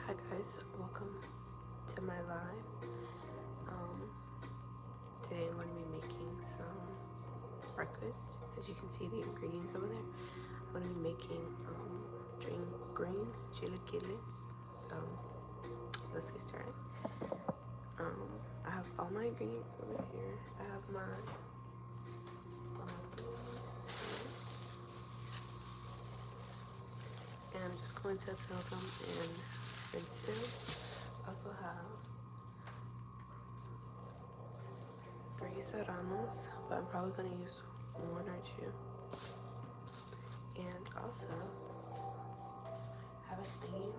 Hi guys, welcome to my live. Today I'm going to be making some breakfast. As you can see the ingredients over there. I'm going to be making green chilaquiles. So let's get started. I have all my ingredients over here. I have my and I'm just going to fill them and rinse them. I also have 3 serranos, but I'm probably going to use 1 or 2. And also have an onion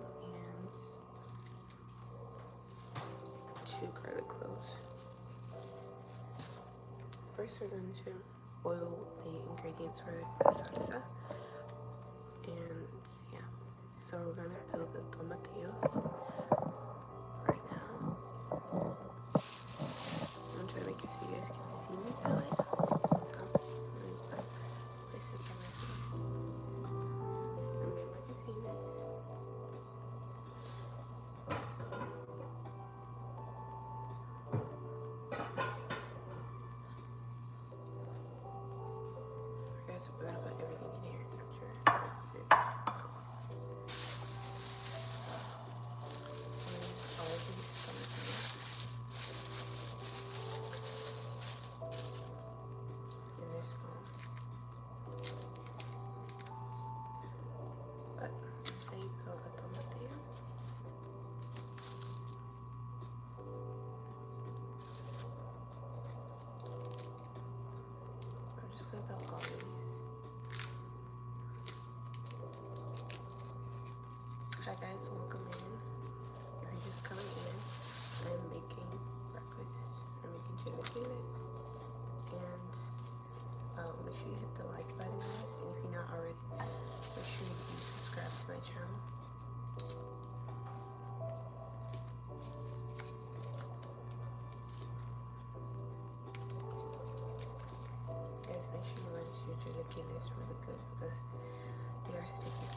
and 2 garlic cloves. First we're going to boil the ingredients for the salsa. And yeah, so we're going to peel the tomatillos right now. I'm trying to make it so you guys can see me peel it. So let me place the camera here. I'm in my container. Okay, so we're gonna put everything in here after it's it. All of these tomatoes. And they're small. But say you peel a tomatillo. I'm just gonna peel all of these. Hi guys, welcome in. If you're just coming in, I'm making breakfast. I'm making chilaquiles. And make sure you hit the like button, guys. And if you're not already, make sure you subscribe to my channel. Guys, make sure you rinse your chilaquiles really good because they are sticky.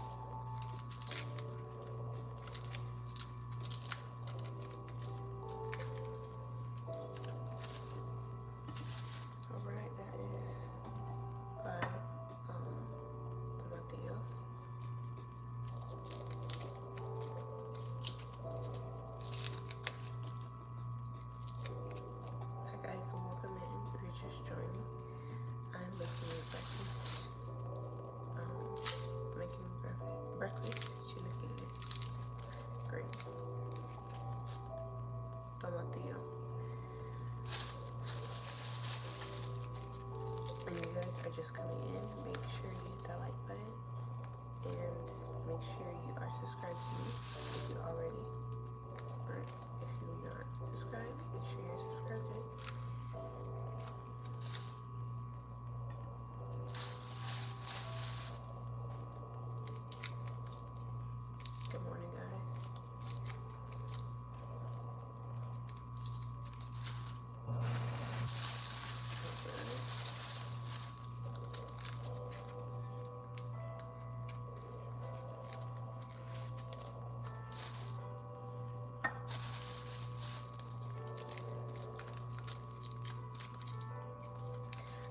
Alright, that is 5 tomatillos. Hi guys, welcome in. If you're just joining, I'm making breakfast. Making breakfast chilaquiles. Great. Tomatillo. And you guys are just coming in, make sure you hit that like button and make sure you are subscribed to me if you already, or if you're not subscribed, make sure you're subscribed to it. Good morning, guys.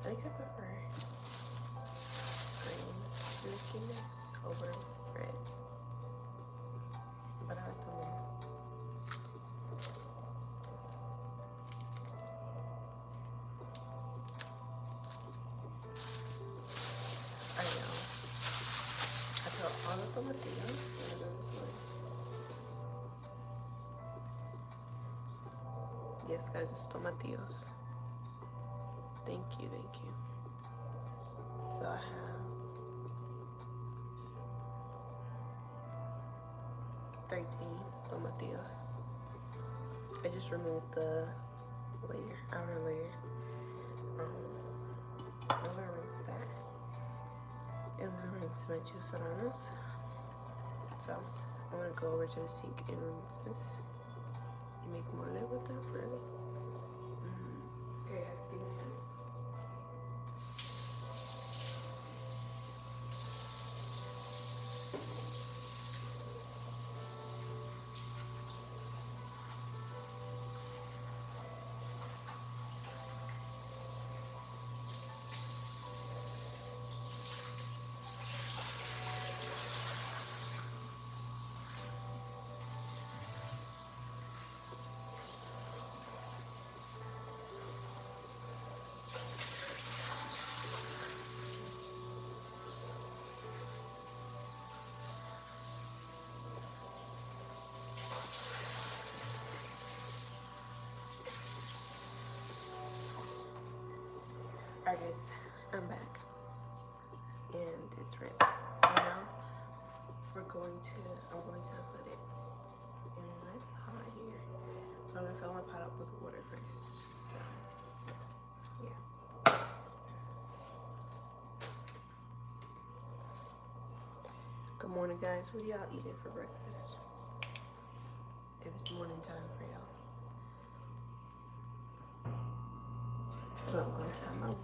I think I prefer green chilaquiles over red, but I like them all. I know. I put all the tomatillos and then yes, guys, it's tomatillos. Thank you, thank you. So I have 13 tomatillos. I just removed the layer, outer layer. I'm gonna rinse that. And then rinse my 2 serranos. So I'm gonna go over to the sink and rinse this. You make mole with them, really? Okay, give me some. Alright guys, I'm back. And it's rinse. So now I'm going to put it in my pot here. So I'm gonna fill my pot up with water first. So yeah. Good morning guys. What are y'all eating for breakfast? If it's morning time for y'all. So I'm gonna have my water.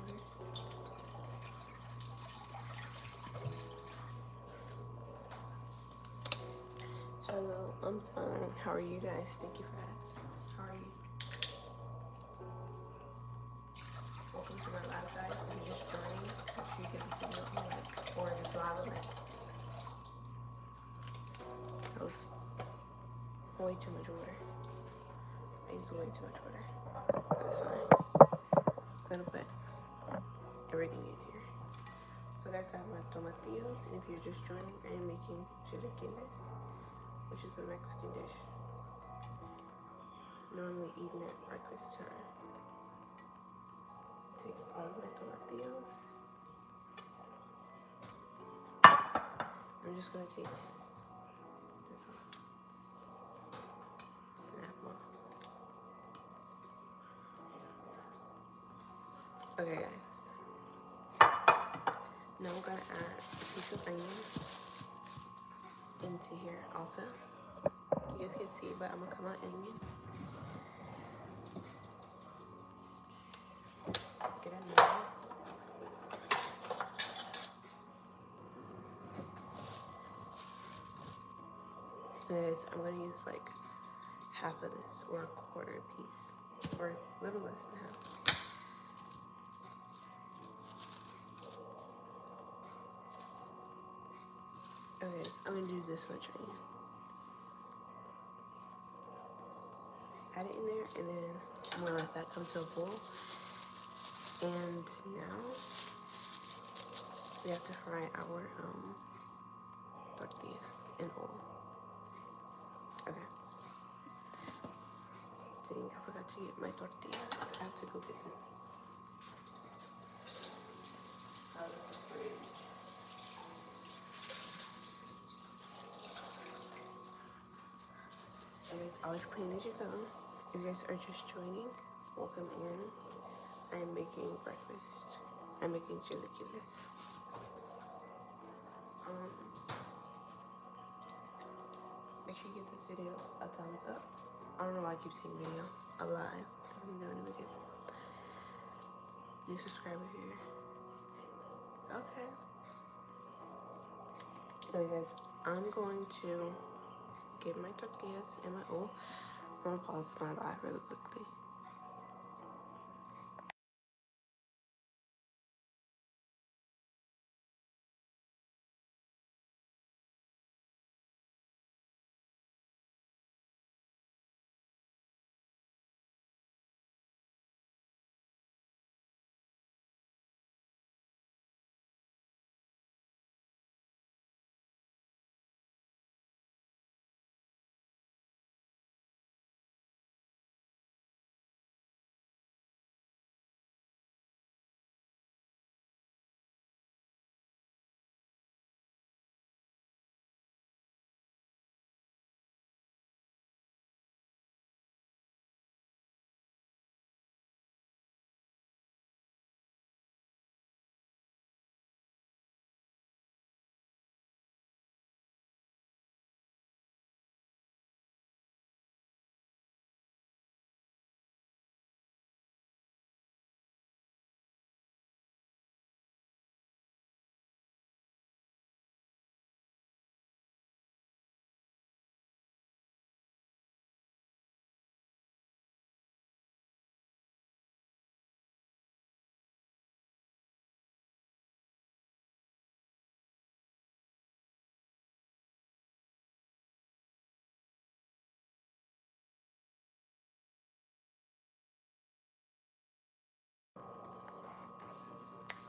Hello, I'm fine. How are you guys? Thank you for asking. How are you? Welcome to my live, guys. If you're just joining, make sure you give this video a like or just live a like. That was way too much water. I used way too much water. That's fine. I'm gonna put everything in here. So guys, I have my tomatillos, and if you're just joining, I am making chilaquiles, which is a Mexican dish. Normally eaten at breakfast time. Take all of my tomatillos. I'm just gonna take this off. Snap them off. Okay guys. Now I'm gonna add a piece of onion into here also. You guys can see, but I'm gonna come out onion. Get it now. Guys, I'm gonna use like half of this or a quarter piece or a little less than half. Okay, so I'm gonna do this much onion. Add it in there, and then I'm gonna let that come to a boil. And now we have to fry our tortillas in oil. Okay. Dang, I forgot to get my tortillas. I have to go get them. Guys, always clean as you go. If you guys are just joining, welcome in. I am making breakfast. I'm making chilaquiles. Make sure you give this video a thumbs up. I don't know why I keep saying video. A live. I think I'm doing a video. New subscriber here. Okay. Okay guys, I'm going to get my tortillas and my oil. I'm gonna pause my live really quickly.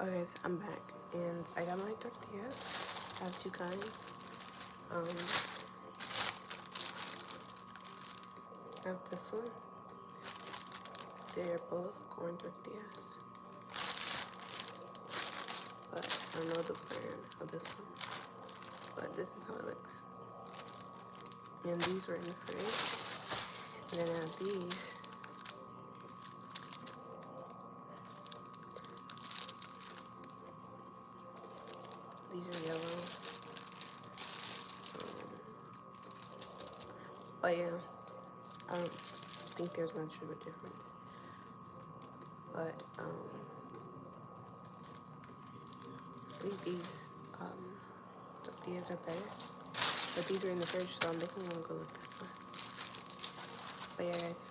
Okay, so I'm back, and I got my tortillas. I have two kinds. I have this one. They're both corn tortillas. but I don't know the brand of this one. But this is how it looks. And these were in the fridge. And then I have these. These are yellow. But yeah, I don't think there's much of a difference. But I think these tortillas are better. But these are in the fridge, so I'm definitely gonna go with this one. But yeah, guys,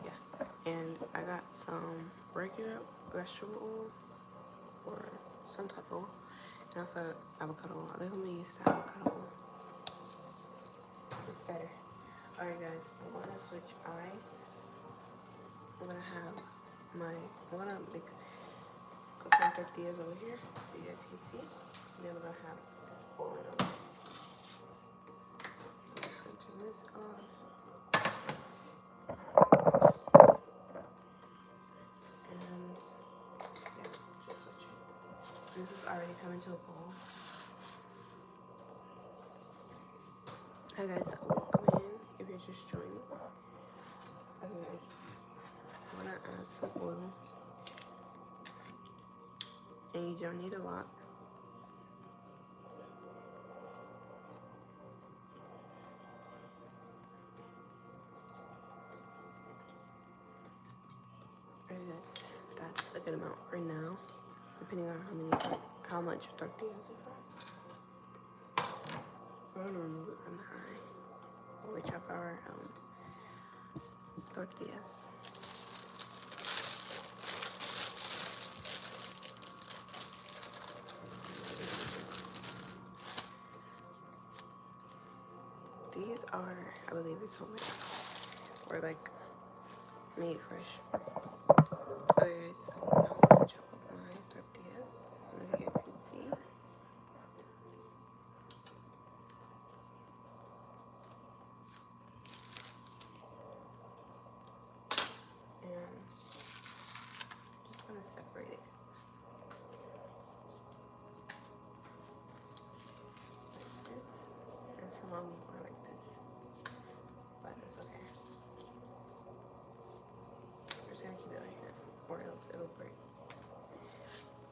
yeah. And I got some regular vegetable oil or some type of oil, and also avocado oil. I think I'm gonna use the avocado oil. It's better. Alright, guys, I'm gonna switch eyes. I'm gonna make cooking tortillas over here so you guys can see. And then we're gonna have this boiling over. I'm just gonna turn this off. And yeah, just switch it. This is already coming to a boil. Hi guys, welcome in if you're just joining. Okay guys, I'm gonna add some oil. And you don't need a lot. Alright guys, that's a good amount for now, depending on how much tortillas you have. We're gonna remove it from the eye while we chop our tortillas. These are, I believe it's homemade, or like made fresh. Okay guys, now I'm gonna chop up my tortillas. I don't know if you guys can see. And just gonna separate it. Like this. And some of them are like this. But it's okay. We're just gonna keep it like that, or else it'll break.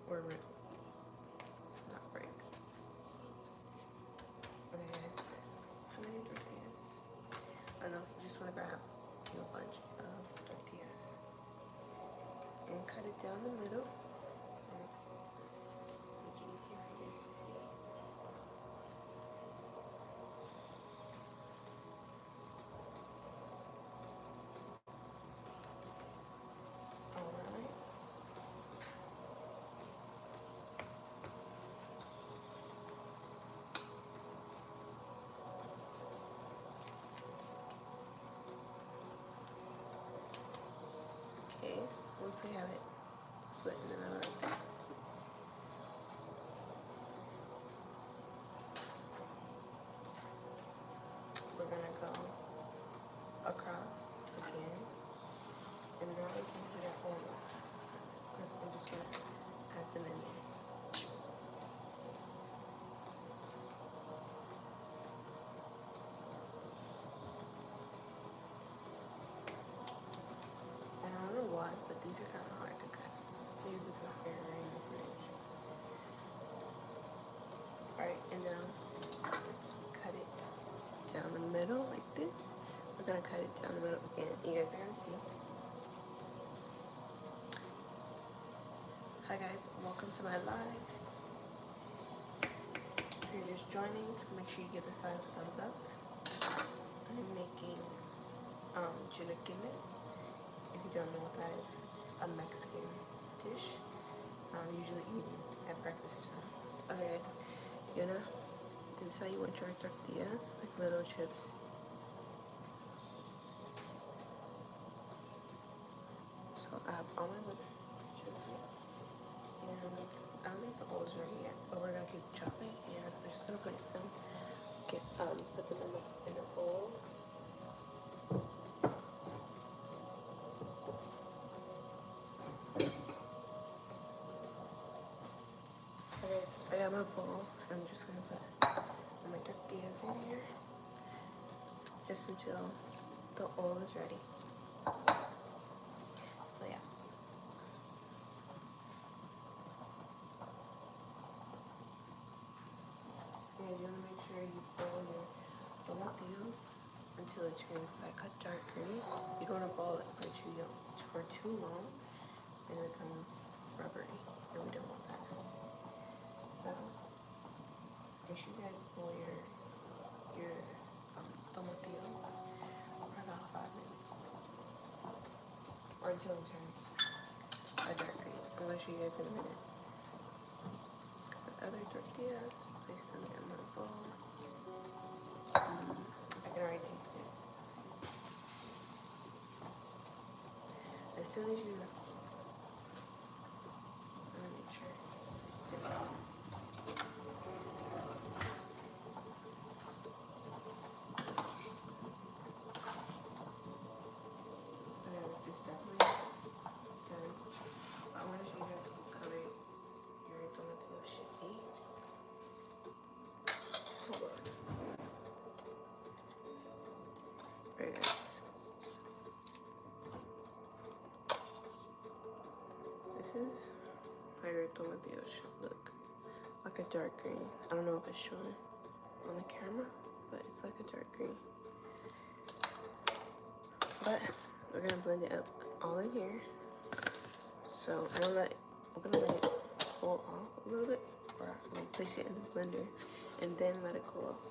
Or not break. Okay guys, how many tortillas? I don't know, you just wanna grab a bunch of tortillas and cut it down the middle. Make it easier for you guys to see. Alright. Okay, once we have it split in the middle like this, we're gonna go across again, and now we can put it on, because I'm just gonna add them in there. And I don't know why, but these are kind of hard to cut. Maybe because they're in the fridge. Alright, and now, so we cut it down the middle like this. We're gonna cut it down the middle again. You guys are gonna see. Hi guys, welcome to my live. If you're just joining, make sure you give this live a thumbs up. I'm making chilaquiles. If you don't know what that is, it's a Mexican dish. Usually eaten at breakfast time. Okay guys, this is how you want your tortillas, like little chips. So I have all my little chips here. And I don't think the bowl is ready yet, but we're gonna keep chopping, and we're just gonna place them, put them in a bowl. just until the oil is ready. So yeah. Yeah, you want to make sure you boil your tomatillos until it turns like a dark green. You don't want to boil it for too long, and it becomes rubbery, and we don't want that. So make sure you guys boil your tomatillos for about 5 minutes, or until it turns a dark green. I'm gonna show you guys in a minute. Got the other tortillas, place them in my bowl. I can already taste it. As soon as you, I'm gonna make sure it's still. This is definitely done. I want to show you guys what color your tomatillo should be. Hold on. Alright guys. This is how your tomatillo should look. Like a dark green. I don't know if it's showing on the camera, but it's like a dark green. But we're gonna blend it up all in here. So I'm gonna let it cool off a little bit, or I'm gonna place it in the blender and then let it cool off.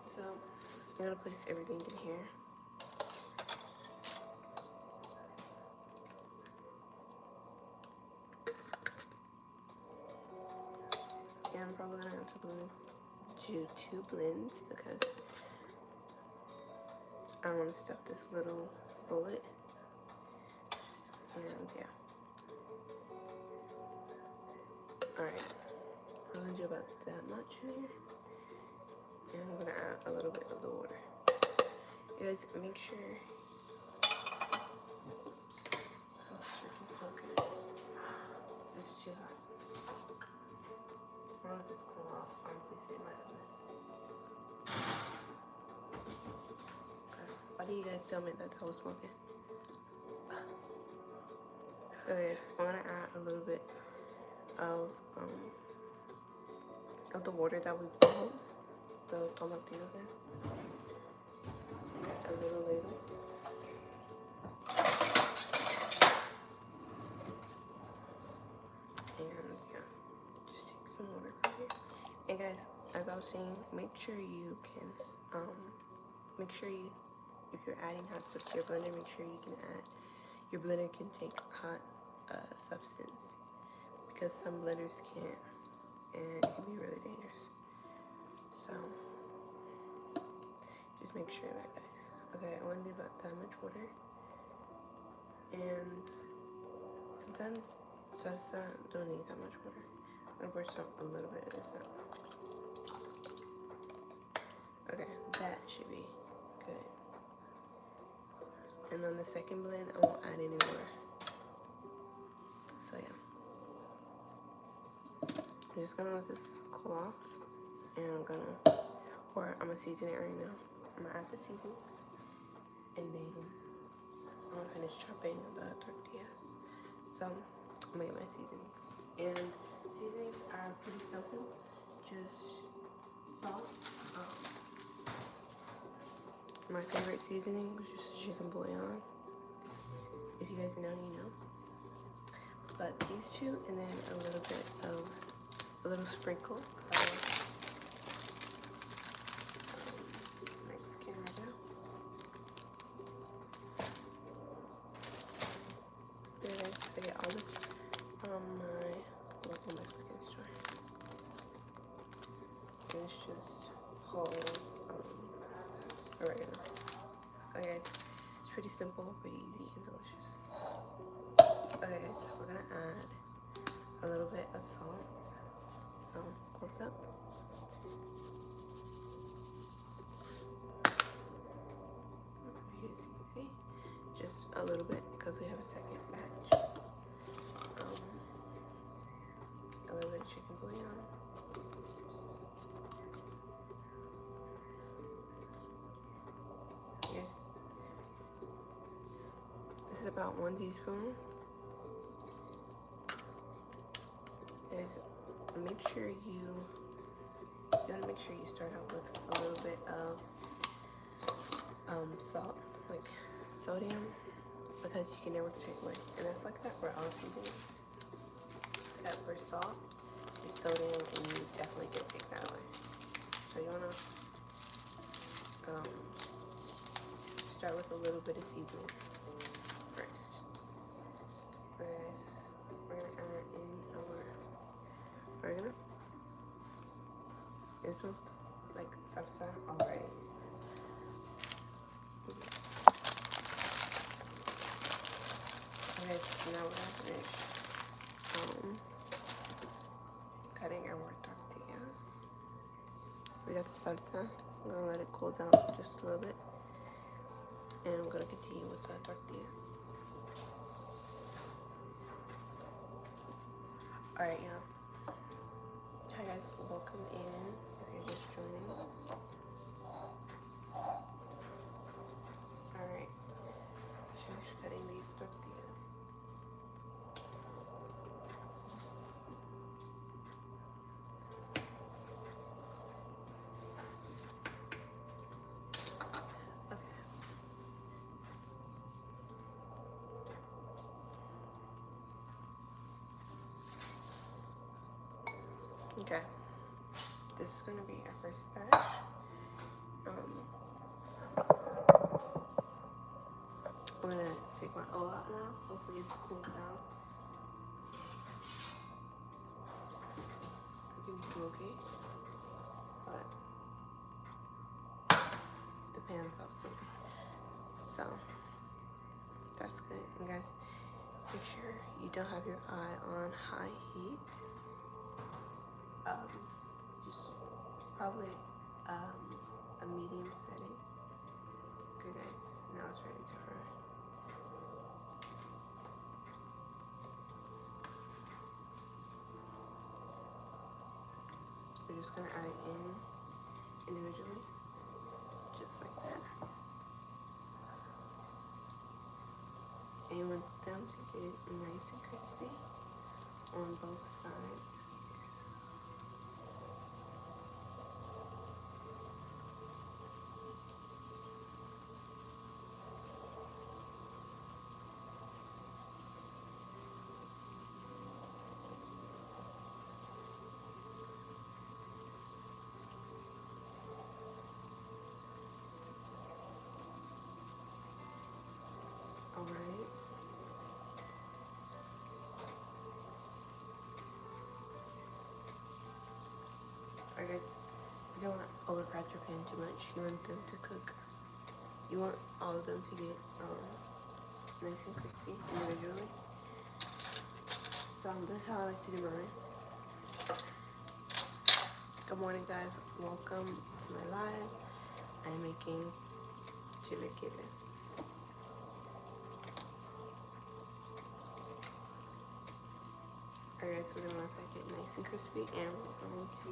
So I'm gonna place everything in here. And I'm probably gonna have to do 2 blends because I want to stuff this little bullet. And yeah. Alright. I'm gonna do about that much in here. And I'm gonna add a little bit of the water. You guys make sure. Oops. Oh, freaking smoking. This is too hot. I want this cool off. I'm gonna place it in my oven. Why do you guys tell me that was smoking? Okay, so I'm gonna add a little bit of the water that we boiled the tomatillos in. A little ladle. And yeah, just take some water from here. And guys, as I was saying, make sure you can if you're adding hot stuff to your blender, make sure you can add, your blender can take hot substance, because some blenders can't, and it can be really dangerous. So just make sure that, guys. Okay, I want to do about that much water, and sometimes salsa don't need that much water. I'm gonna pour some a little bit of this out. Okay, that should be good. And on the second blend, I won't add any more. So yeah. I'm just gonna let this cool off. And I'm gonna season it right now. I'm gonna add the seasonings. And then I'm gonna finish chopping the tortillas. So I'm gonna get my seasonings. And seasonings are pretty simple. Just salt. My favorite seasoning was just chicken bouillon. If you guys know, you know. But these two, and then a little sprinkle of Mexican oregano. There it is. I get all this from my local Mexican store. And it's just whole oregano. Okay guys, it's pretty simple, pretty easy, and delicious. Okay guys, so we're gonna add a little bit of salt. So close up. You guys can see, just a little bit because we have a second batch. A little bit of chicken going on. Yes. This is about 1 teaspoon. Guys, make sure you want to make sure you start out with a little bit of salt, like sodium, because you can never take away. And that's like that for all seasonings. Except for salt, it's sodium, and you definitely can take that away. So you wanna start with a little bit of seasoning first. Guys, we're gonna add in our oregano. It smells like salsa already. Okay, so now we're gonna finish cutting our tortillas. We got the salsa. I'm gonna let it cool down just a little bit, and I'm gonna continue with the tortillas. Alright, y'all. Hi guys, welcome in if you're just joining. Alright, finish cutting these tortillas. Okay, this is gonna be our first batch. I'm gonna take my O out now. Hopefully it's cooled down. Looking smoky, but the pan's off smoky. So that's good. And guys, make sure you don't have your eye on high heat. Just probably a medium setting. Okay guys, now it's ready to fry. We're just gonna add it in individually, just like that. And you want them to get nice and crispy on both sides. Alright. Alright guys, you don't want to overcrowd your pan too much. You want them to cook. You want all of them to get nice and crispy individually. So this is how I like to do mine. Good morning guys, welcome to my live. I'm making chilaquiles. Alright, so we're gonna let that get nice and crispy, and we're going to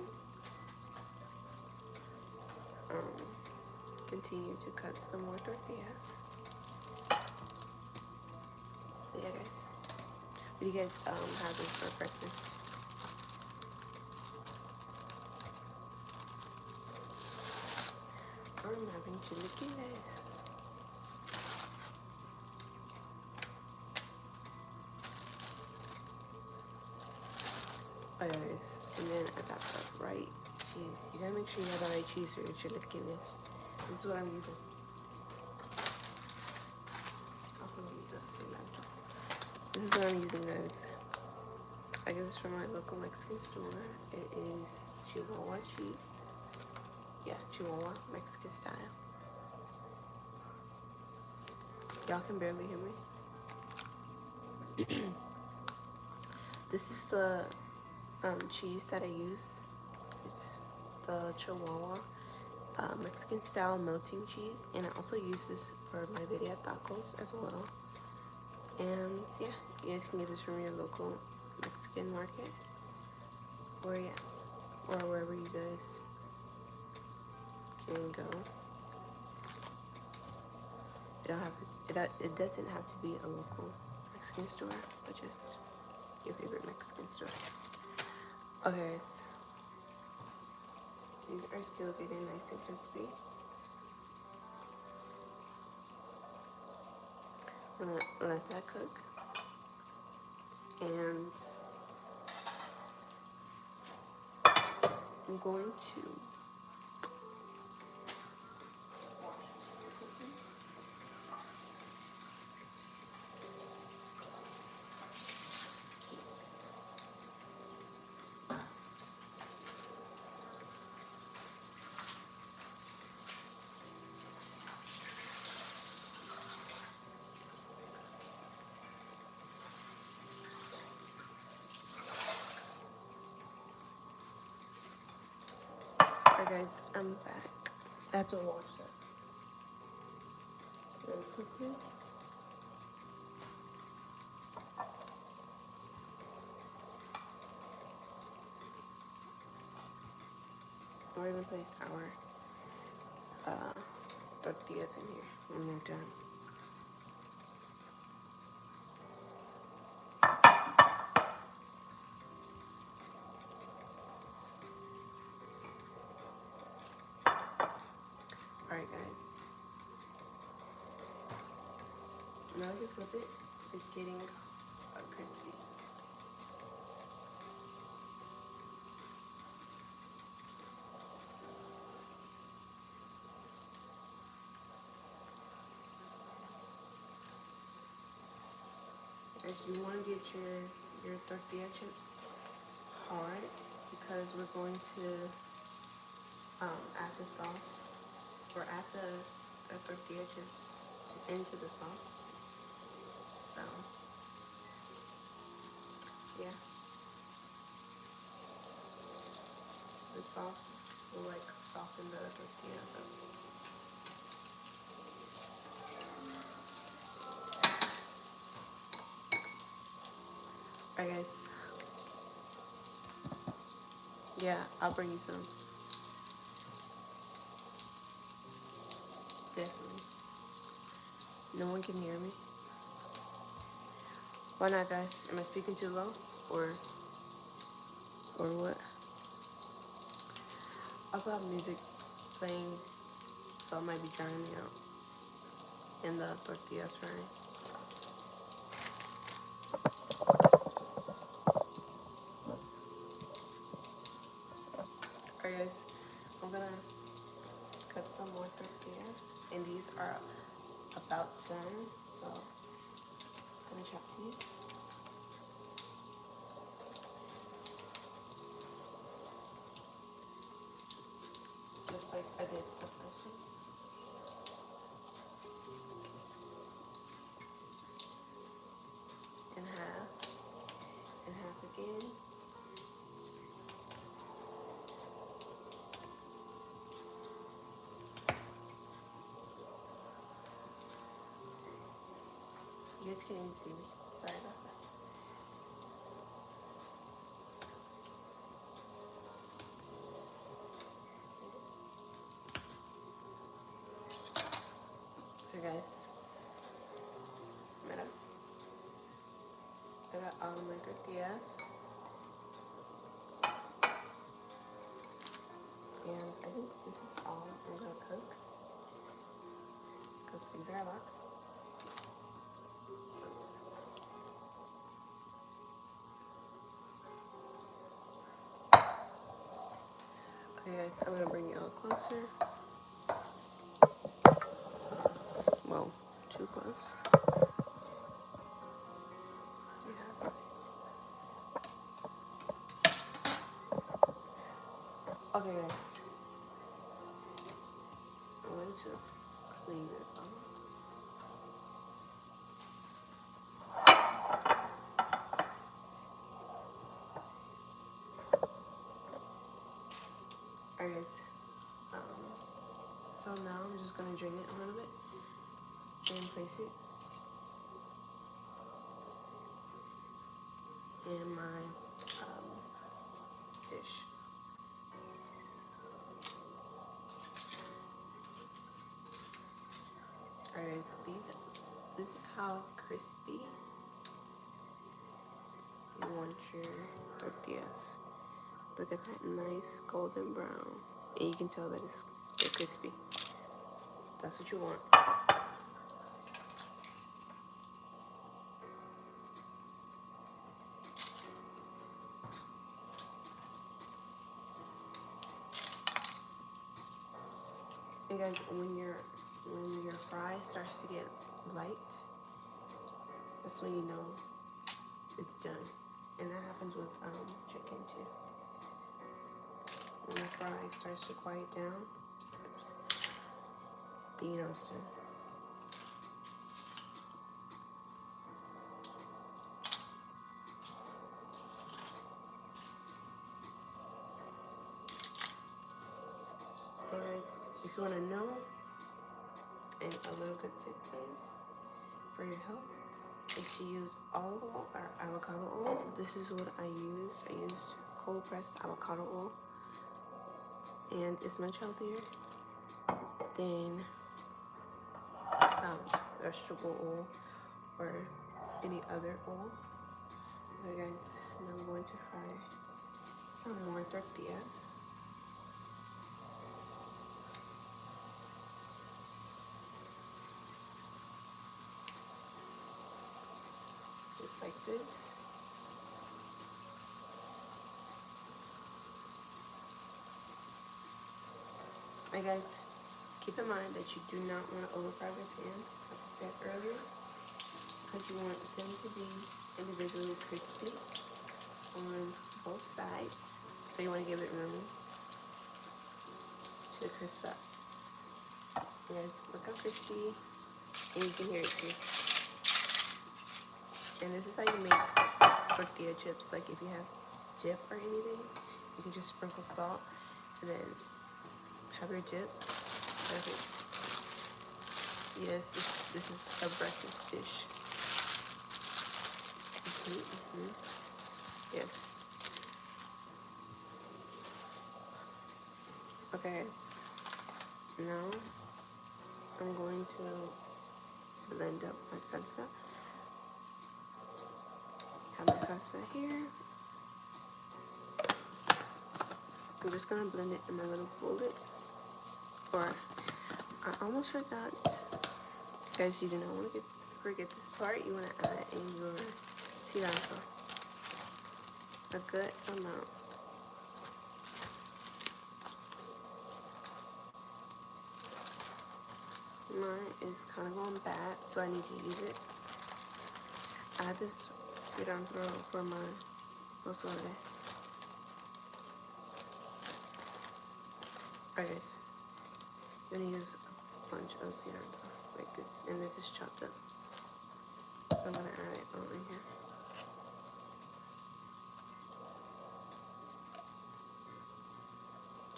continue to cut some more tortillas. But yeah guys, what do you guys having for breakfast? I'm having chilaquiles. Guys, and then I got the right cheese. You gotta make sure you have the right cheese for your chilaquiles. This is what I'm using. Also, let me just say that. This is what I'm using, guys. I get this from my local Mexican store. It is Chihuahua cheese. Yeah, Chihuahua, Mexican style. Y'all can barely hear me. This is the cheese that I use. It's the Chihuahua Mexican style melting cheese, and I also use this for my birria tacos as well. And yeah, you guys can get this from your local Mexican market, or yeah, or wherever you guys can go. It doesn't have to be a local Mexican store, but just your favorite Mexican store. Okay, guys. These are still getting nice and crispy. I'm gonna let that cook. And I'm going to Alright guys, I'm back. I have to wash that really quickly. We're gonna place our tortillas in here when they're done. Alright guys. Now as you flip it, it's getting crispy. Guys, you want to get your tortilla chips hard because we're going to add the sauce or add the tortilla chips into the sauce. So yeah, the sauce will like soften the tortillas up. Alright guys. Yeah, I'll bring you some. Definitely. No one can hear me. Why not, guys? Am I speaking too low? Or what? I also have music playing, so it might be drowning me out in the tortillas frying. Alright guys, I'm gonna cut some more tortillas, and these are about done, so I'm gonna chop these. Just like I did the first ones. In half, and half again. You guys can't even see me. Sorry about that. Okay guys, I got all my tortillas. And I think this is all I'm gonna cook, because these are a lot. Okay guys, I'm gonna bring you all closer. Well, too close. Yeah. Okay guys, I'm going to clean this off. Alright guys, so now I'm just gonna drain it a little bit and place it in my dish. this is how crispy you want your tortillas. Look at that nice golden brown. And you can tell that they're crispy. That's what you want. And guys, when your fry starts to get light, that's when you know it's done. And that happens with chicken too. When the fry starts to quiet down, then you know it's done. And guys, if you want to know, and a little good tip is for your health, is to use olive oil or avocado oil. This is what I used. I used cold pressed avocado oil, and it's much healthier than vegetable oil or any other oil. Okay guys, now I'm going to fry some more tortillas. Just like this. And guys, keep in mind that you do not want to overfry your pan, like I said earlier, because you want them to be individually crispy on both sides. So you want to give it room to crisp up. And guys, look how crispy, and you can hear it too. And this is how you make tortilla chips. Like if you have dip or anything, you can just sprinkle salt and then have your dip. Perfect. Yes, this is a breakfast dish. Yes. Okay, now I'm going to blend up my salsa. Have my salsa here. I'm just gonna blend it in my little bullet. Or I almost forgot. Guys, you do not want to forget this part. You want to add in your cilantro. A good amount. Mine is kind of going bad, so I need to use it. I add this cilantro for my pozole. Alright guys, you're gonna use a bunch of cilantro like this, and this is chopped up. So I'm gonna add it over here.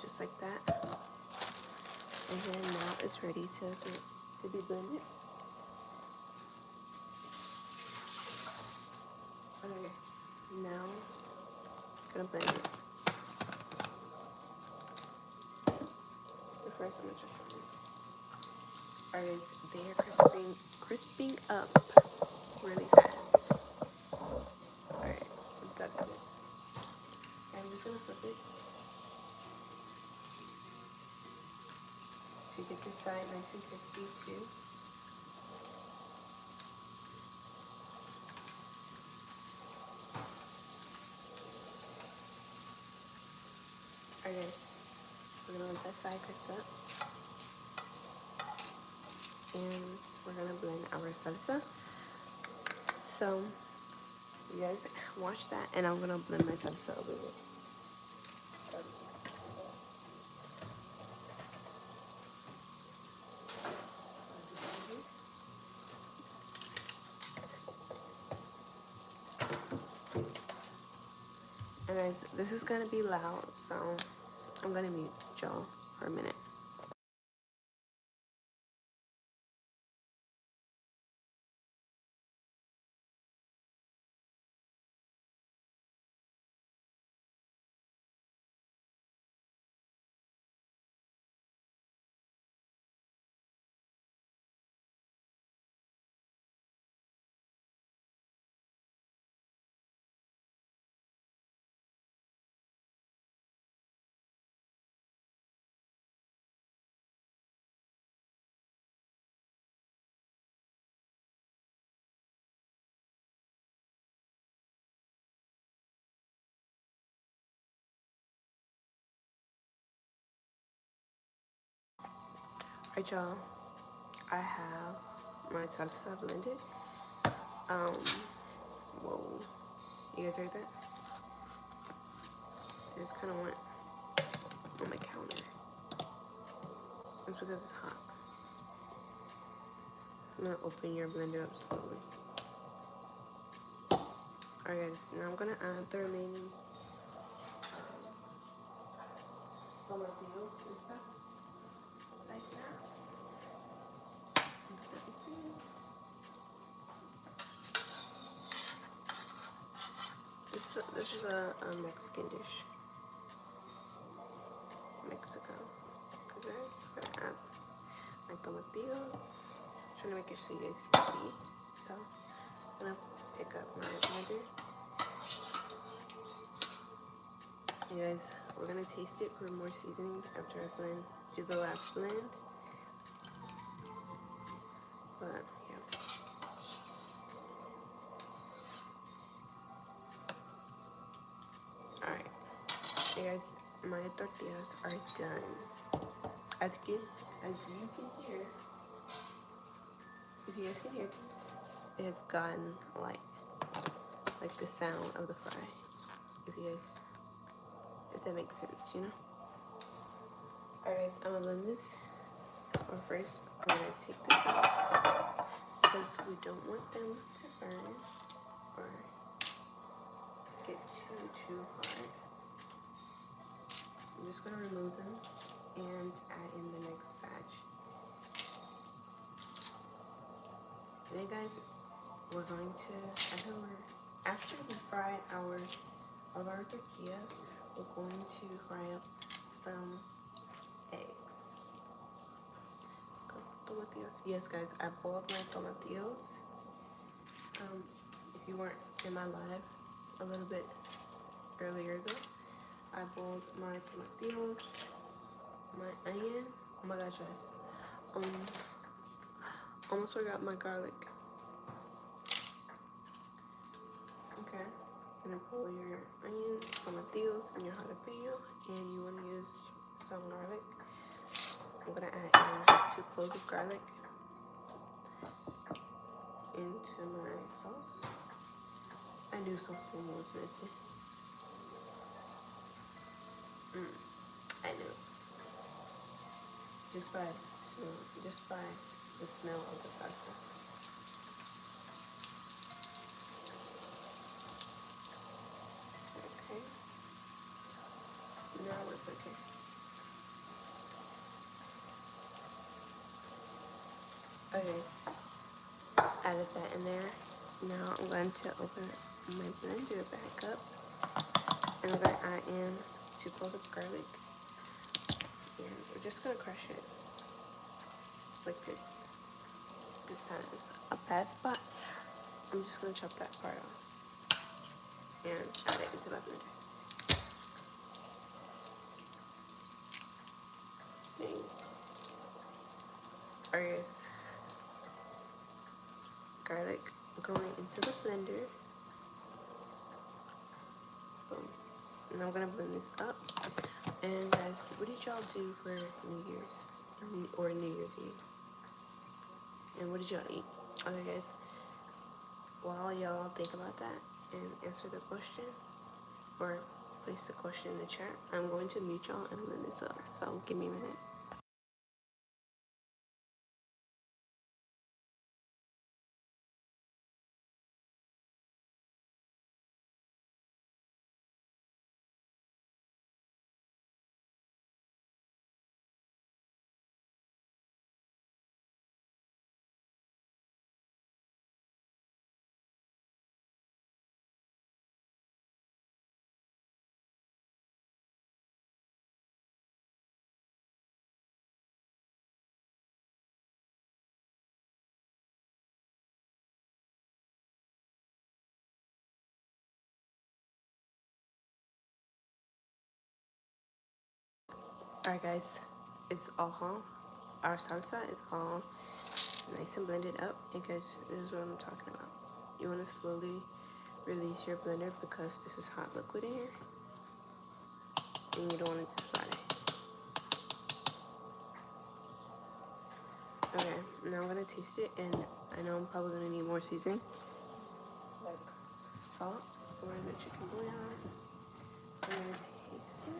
Just like that. And then now it's ready to be blended. Okay, now I'm gonna blend it. First, I'm gonna check on it. Alright guys, they are crisping up really fast. Alright, that's good. And I'm just gonna flip it to get this side nice and crispy too. Alright guys, we're gonna let that side crisp up. And we're gonna blend our salsa. So you guys watch that, and I'm gonna blend my salsa over it. And guys, this is gonna be loud, so I'm gonna mute y'all for a minute. Alright, y'all. I have my salsa blended. Whoa. You guys heard that? It just kind of went on my counter. It's because it's hot. I'm gonna open your blender up slowly. Alright guys, now I'm gonna add the remaining tomatoes and stuff. Like that. This is a Mexican dish. Mexico. Okay, guys, gonna add my tomatillos. Trying to make it so you guys can see. So I'm gonna pick up my blender. You guys, we're gonna taste it for more seasoning after I do the last blend. But yeah. Alright. You guys, my tortillas are done. As you can hear, if you guys can hear this, it has gotten like the sound of the fry. If that makes sense, you know? Alright guys, I'm gonna blend this. Or first, I'm gonna take this out because we don't want them to burn or get too hard. I'm just gonna remove them and add in the next batch. And then guys, we're going to, after we fry all of our tortillas, we're going to fry up some eggs. Tomatillos. Yes guys, I boiled my tomatillos. If you weren't in my live a little bit earlier ago, I boiled my tomatillos, my onion. Oh my gosh, guys. Almost forgot my garlic. Okay. You're gonna boil your onion, tomatillos, and your jalapeno, and you want to use some garlic. I'm gonna add in 2 cloves of garlic into my sauce. I knew something was missing. I knew. Just by the smell of the pasta. Okay. Now we're cooking. Okay. Added that in there. Now I'm going to open my blender back up, and I'm going to add in 2 cloves of garlic, and we're just going to crush it like this. This has a bad spot. I'm just going to chop that part off and add it into my blender. There's garlic going into the blender. Boom. And I'm gonna blend this up. And guys, what did y'all do for New Year's or New Year's Eve? And what did y'all eat? Okay, guys. While y'all think about that and answer the question or place the question in the chat, I'm going to mute y'all and blend this up. So give me a minute. Alright guys, it's all, our salsa is all nice and blended up. And guys, this is what I'm talking about. You want to slowly release your blender because this is hot liquid in here. And you don't want it to splatter. Okay, now I'm gonna taste it, and I know I'm probably gonna need more seasoning, like salt or the chicken bouillon. I'm gonna taste it.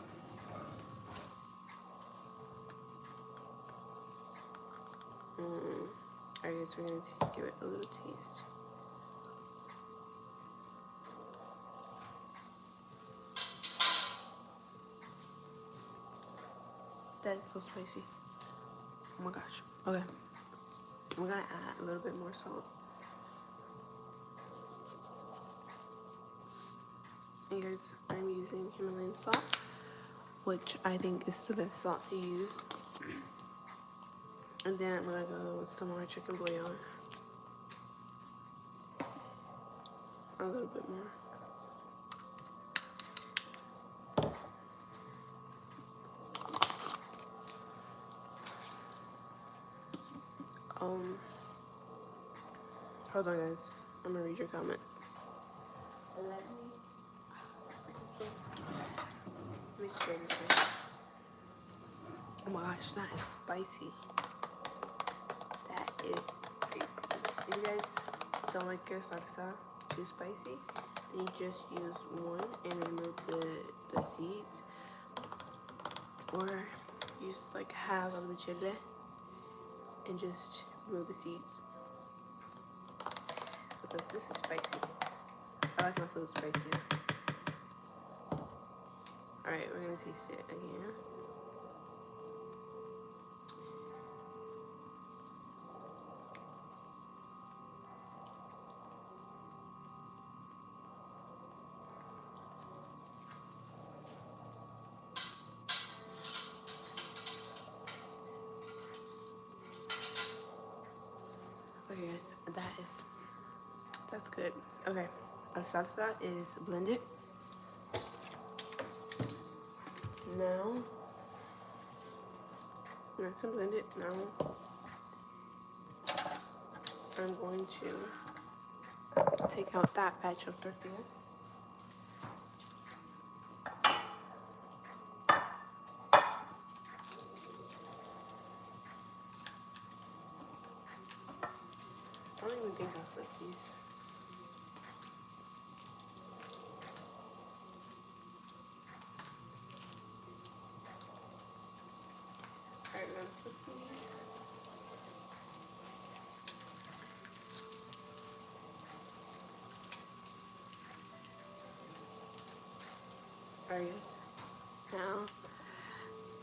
Alright guys, we're gonna give it a little taste. That is so spicy. Oh my gosh. Okay. We're gonna add a little bit more salt. And guys, I'm using Himalayan salt, which I think is the best salt to use. And then I'm gonna go with some more chicken bouillon. A little bit more. Hold on guys, I'm gonna read your comments. Let me spray this in. Oh my gosh, that is spicy. That is spicy. If you guys don't like your salsa too spicy, then you just use one and remove the seeds. Or use like half of the chile and just remove the seeds. Because this is spicy. I like my food spicy. Alright, we're gonna taste it again. Okay guys, that's good. Okay, our salsa is blended. Now, nice and blended. Now, I'm going to take out that batch of tortillas. I don't even think I flipped these. Alright, we're gonna flip these. Alright guys, now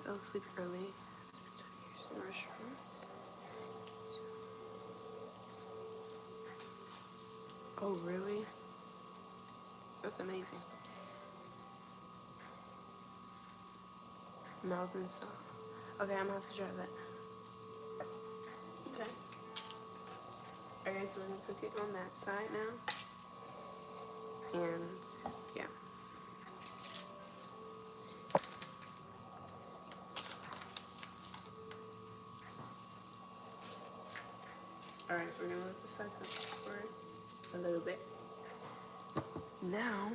fell asleep early. Here's some mushrooms. Oh really? That's amazing. Mouth and salt. Okay, I'm gonna have to try that. Okay. Alright, so we're gonna cook it on that side now. And yeah. Alright, we're gonna let the side cook for a little bit. Now,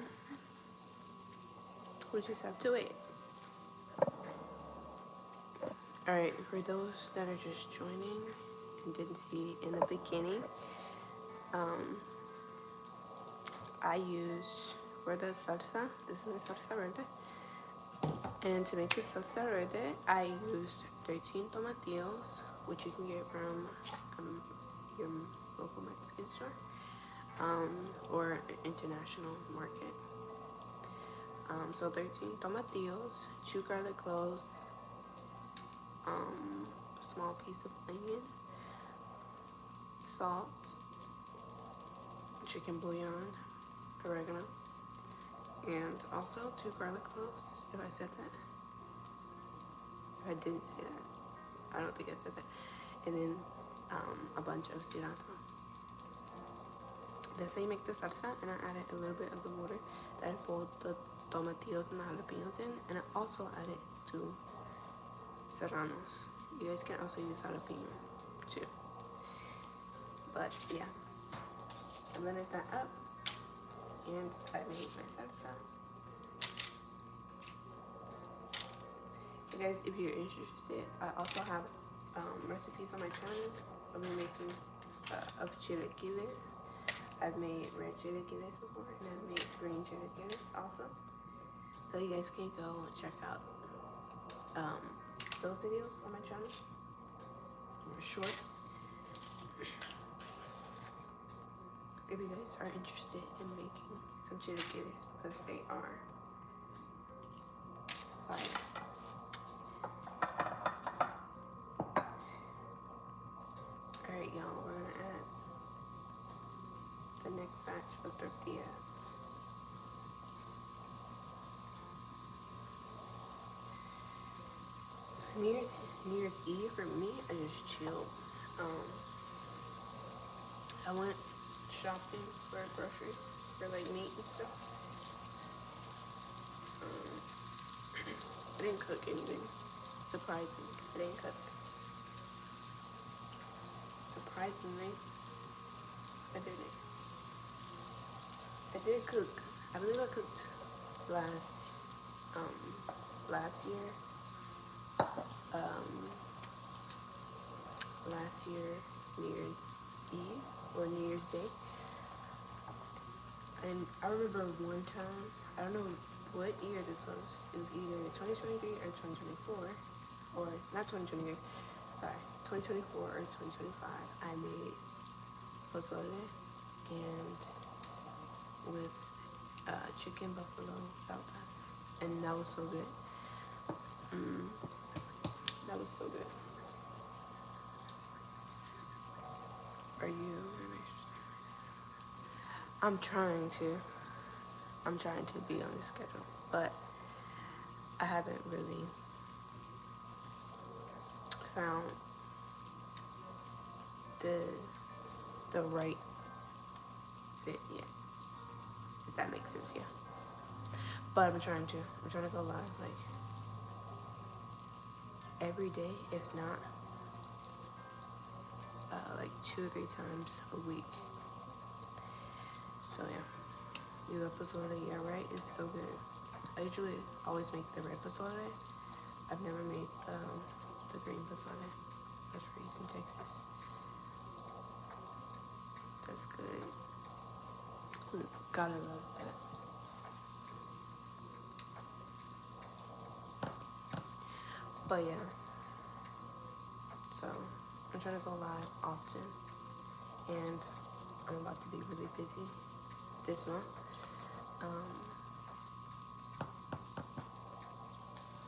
we just have to wait. Alright, for those that are just joining and didn't see in the beginning, I use for the salsa, this is my salsa verde. And to make the salsa verde, I use 13 tomatillos, which you can get from your local Mexican store, or international market. So 13 tomatillos, 2 garlic cloves, a small piece of onion, salt, chicken bouillon, oregano, and also 2 garlic cloves, if I said that. If I didn't say that, I don't think I said that. And then a bunch of cilantro. That's how you make the salsa, and I added a little bit of the water that I boiled the tomatillos and the jalapenos in, and I also added 2 serranos. You guys can also use jalapeno too. But yeah, I blended that up, and I made my salsa. You guys, if you're interested, I also have recipes on my channel. I'll be making of chilaquiles. I've made red chilaquiles before, and I've made green chilaquiles also. So you guys can go and check out those videos on my channel. Or shorts. If you guys are interested in making some chilaquiles, because they are fire. Alright, y'all, we're gonna add the next batch of tortillas. New Year's Eve for me, I just chilled. I went shopping for groceries for like meat and stuff. I didn't cook anything. Surprising, I didn't cook. Surprisingly, I didn't. I did cook. I believe I cooked last year. Last year, New Year's Eve or New Year's Day. And I remember one time, I don't know what year this was. It was either 2023 or 2024, or not 2023. Sorry, 2024 or 2025. I made pozole and with chicken buffalo flautas, and that was so good. That was so good. Are you? I'm trying to be on the schedule, but I haven't really found the right fit yet. If that makes sense, yeah. But I'm trying to go live like every day, if not like 2 or 3 times a week. So yeah, you love pozole, yeah, right? It's so good. I usually always make the red pozole. I've never made the green pozole. That's raised in Texas. That's good. Gotta love that. But yeah, so I'm trying to go live often, and I'm about to be really busy this month.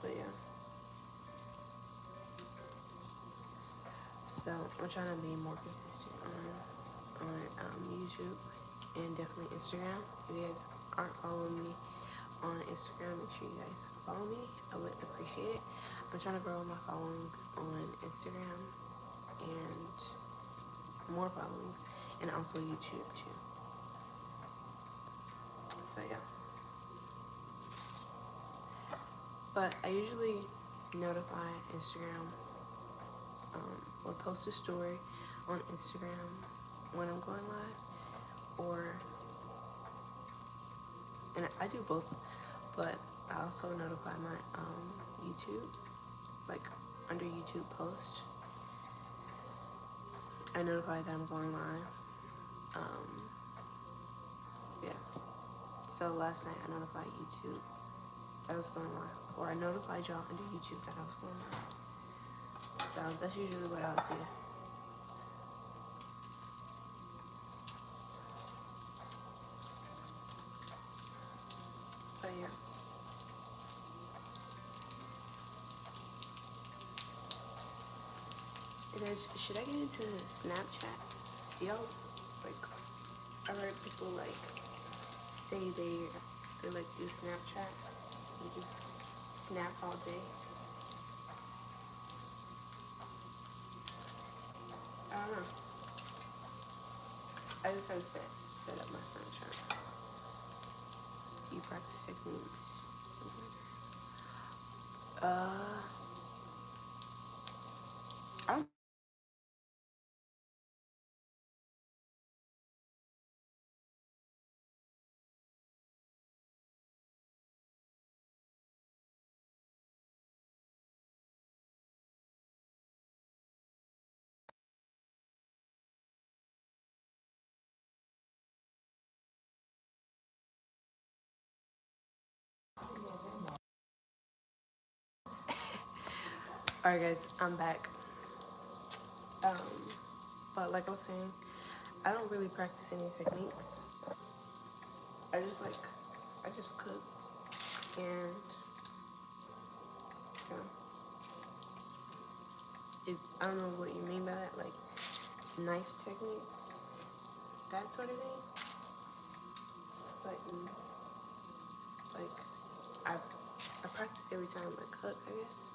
But yeah, so I'm trying to be more consistent on YouTube and definitely Instagram. If you guys aren't following me on Instagram, make sure you guys follow me. I would appreciate it. I'm trying to grow my followings on Instagram and more followings, and also YouTube too. So yeah. But I usually notify Instagram or post a story on Instagram when I'm going live, or, and I do both, but I also notify my YouTube, like under YouTube post, I notify that I'm going live. Yeah. So last night I notified YouTube that I was going live, or I notified y'all under YouTube that I was going live. So that's usually what I'll do. But yeah. It is, should I get into Snapchat? Do y'all, like, I heard people like say they like do Snapchat. You just snap all day. I don't know. I just gotta set up my Snapchat. Do you practice techniques? I don't Alright guys, I'm back. But like I was saying, I don't really practice any techniques. I just cook and you know, if I don't know what you mean by that, like knife techniques, that sort of thing. But like I practice every time I cook, I guess.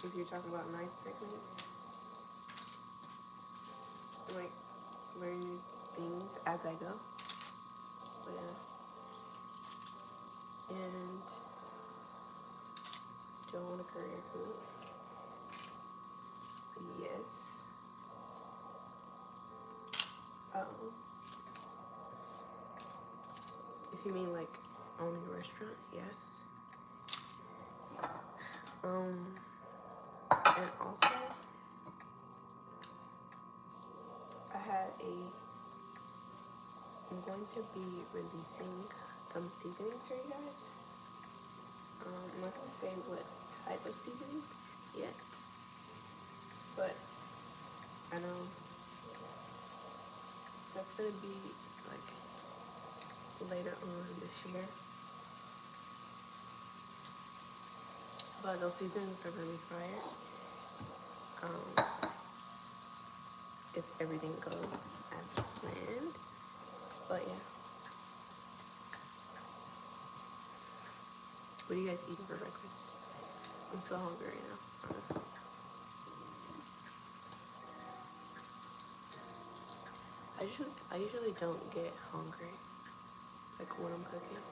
If you're talking about knife techniques, like learn new things as I go. But yeah, and don't want a career food. Yes. Um, if you mean like owning a restaurant, yes. And also, I'm going to be releasing some seasonings for you guys. I'm not gonna say what type of seasonings yet, but I know that's gonna be like later on this year. But those seasonings are really fire. If everything goes as planned. But yeah. What are you guys eating for breakfast? I'm so hungry right now, honestly. I usually don't get hungry like when I'm cooking,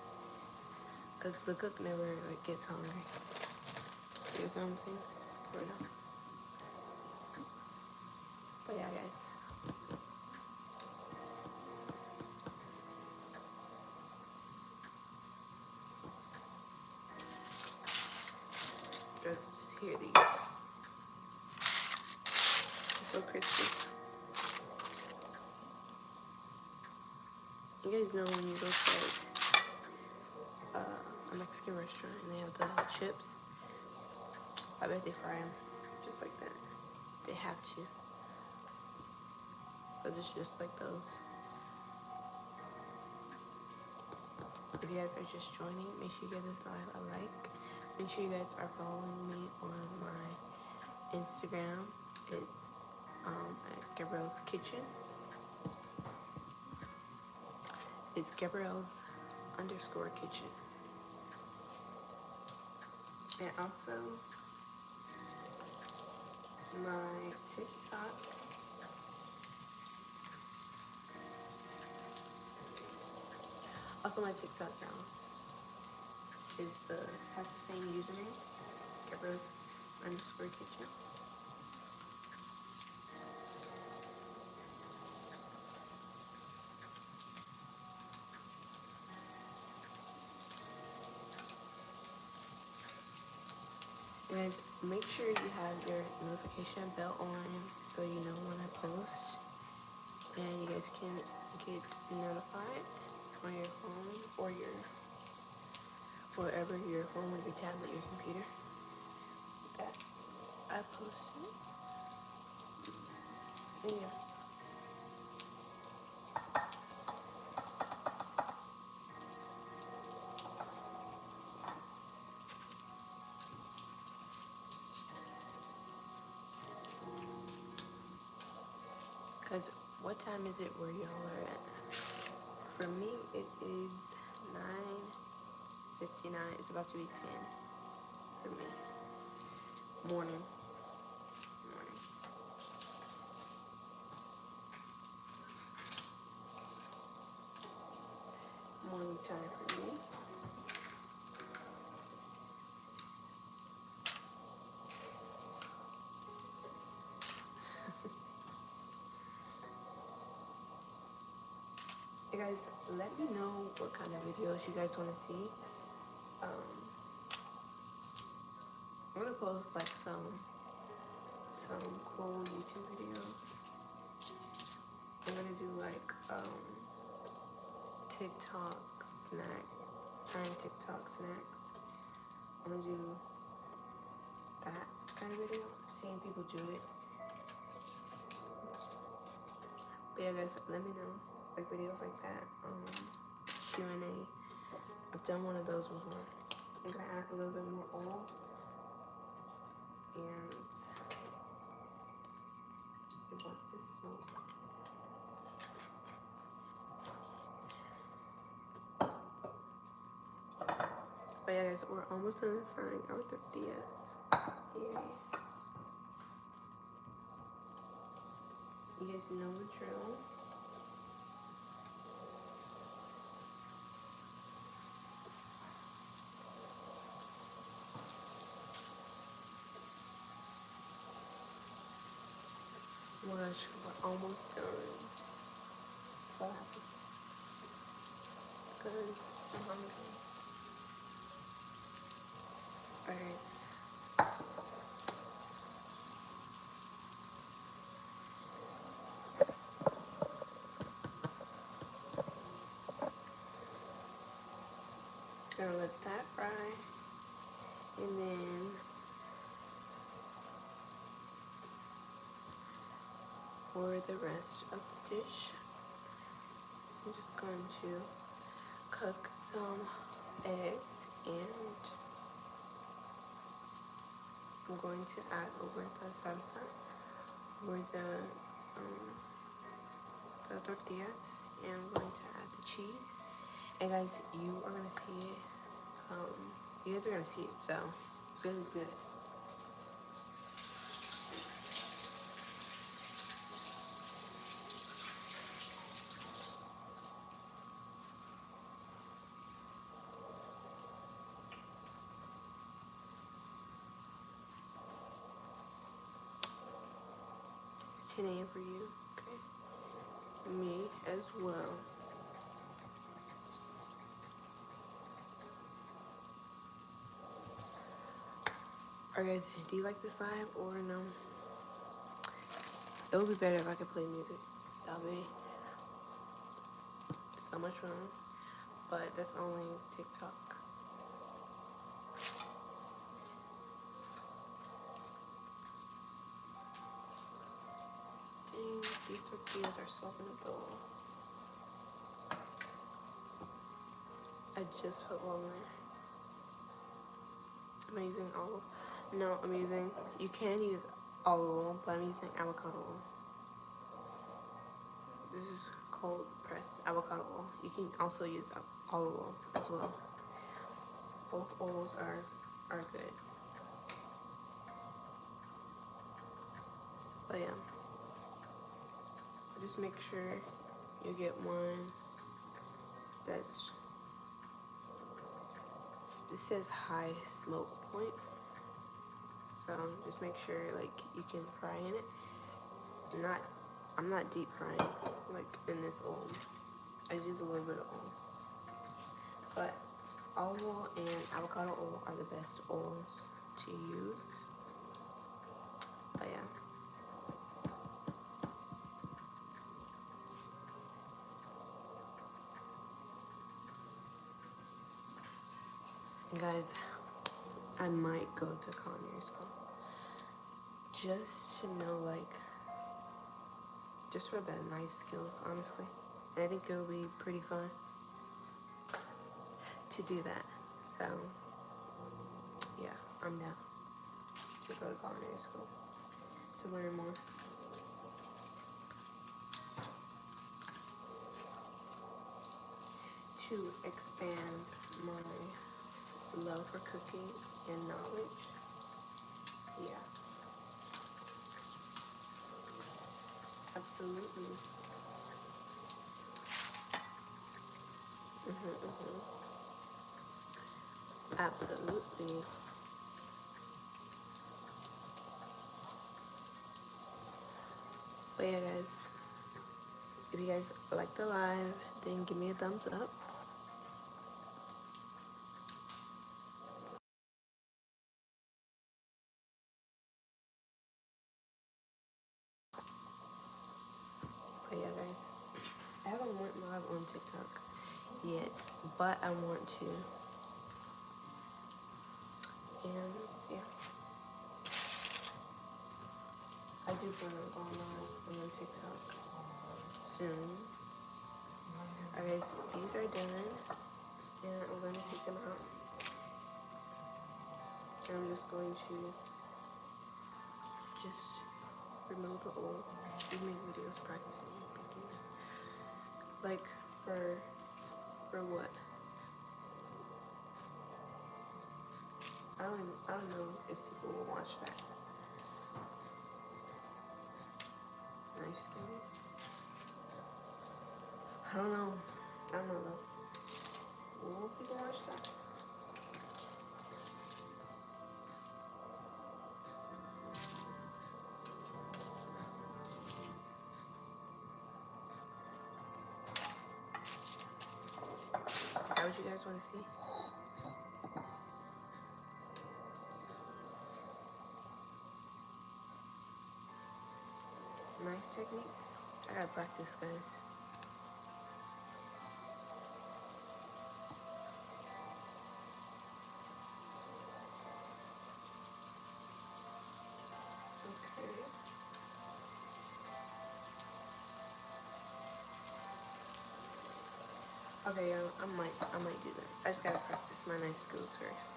cause the cook never like gets hungry. You know what I'm saying? Or no? But yeah, guys. Just hear these. They're so crispy. You guys know when you go to like a Mexican restaurant and they have the chips? I bet they fry them just like that. They have to. Cause it's just like those. If you guys are just joining, make sure you give this live a like. Make sure you guys are following me on my Instagram. It's at Gabrielle's Kitchen. It's Gabrielle's _kitchen. And also my TikTok. Also my TikTok now has the same username. It's Gabrielle's _kitchen. Guys, make sure you have your notification bell on so you know when I post, and you guys can get notified on your phone or wherever your phone would be, tablet, your computer, that I posted. And yeah. Because what time is it where y'all are at? For me, it is 9:59. It's about to be 10 for me. Morning. Morning time for me. Hey guys, let me know what kind of videos you guys want to see. I'm gonna post like some cool YouTube videos. I'm gonna do like trying TikTok snacks. I'm gonna do that. kind of video. I've seen people do it. But yeah, guys, let me know, like videos like that. Q&A. I've done one of those before. I'm gonna add a little bit more oil and it wants to smoke. But yeah, guys, we're almost done frying our tortillas. Yay. You guys know the drill. Oh my gosh, we're almost done. So happy. Because I'm hungry. Alright. Gonna let that fry. And then for the rest of the dish, I'm just going to cook some eggs and I'm going to add over the salsa over the tortillas and I'm going to add the cheese. And guys, you are gonna see it. You guys are gonna see it, so it's gonna be good. It's 10 a.m. for you, okay? Me as well. Alright guys, do you like this live or no? It would be better if I could play music. That would be so much fun. But that's only TikTok. Dang, these tortillas are soaking up the oil. I just put oil in there. I'm using olive. No, I'm using, you can use olive oil, but I'm using avocado oil. This is cold pressed avocado oil. You can also use olive oil as well. Both oils are good. But yeah, just make sure you get one that's, this says high smoke point. So just make sure like you can fry in it. I'm not deep frying like in this oil. I use a little bit of oil. But olive oil and avocado oil are the best oils to use. But yeah. And guys, I might go to culinary school. Just to know like, just for the knife skills, honestly. And I think it'll be pretty fun to do that. So, yeah, I'm down to go to culinary school to learn more. To expand my love for cooking and knowledge. Yeah. Absolutely. Absolutely. But yeah, guys, if you guys like the live, then give me a thumbs up. But yeah, guys, I haven't went live on TikTok yet, but I want to. And yeah. I do plan on going on TikTok soon. Alright, so these are done, and I'm going to take them out. And I'm just going to just remove the old. We make videos practicing baking. Like for what? I don't know if people will watch that. Knife skills. I don't know though. Will people watch that? Is that what you guys want to see? Knife techniques? I gotta practice, guys. Okay, I might do that. I just gotta practice my knife skills first.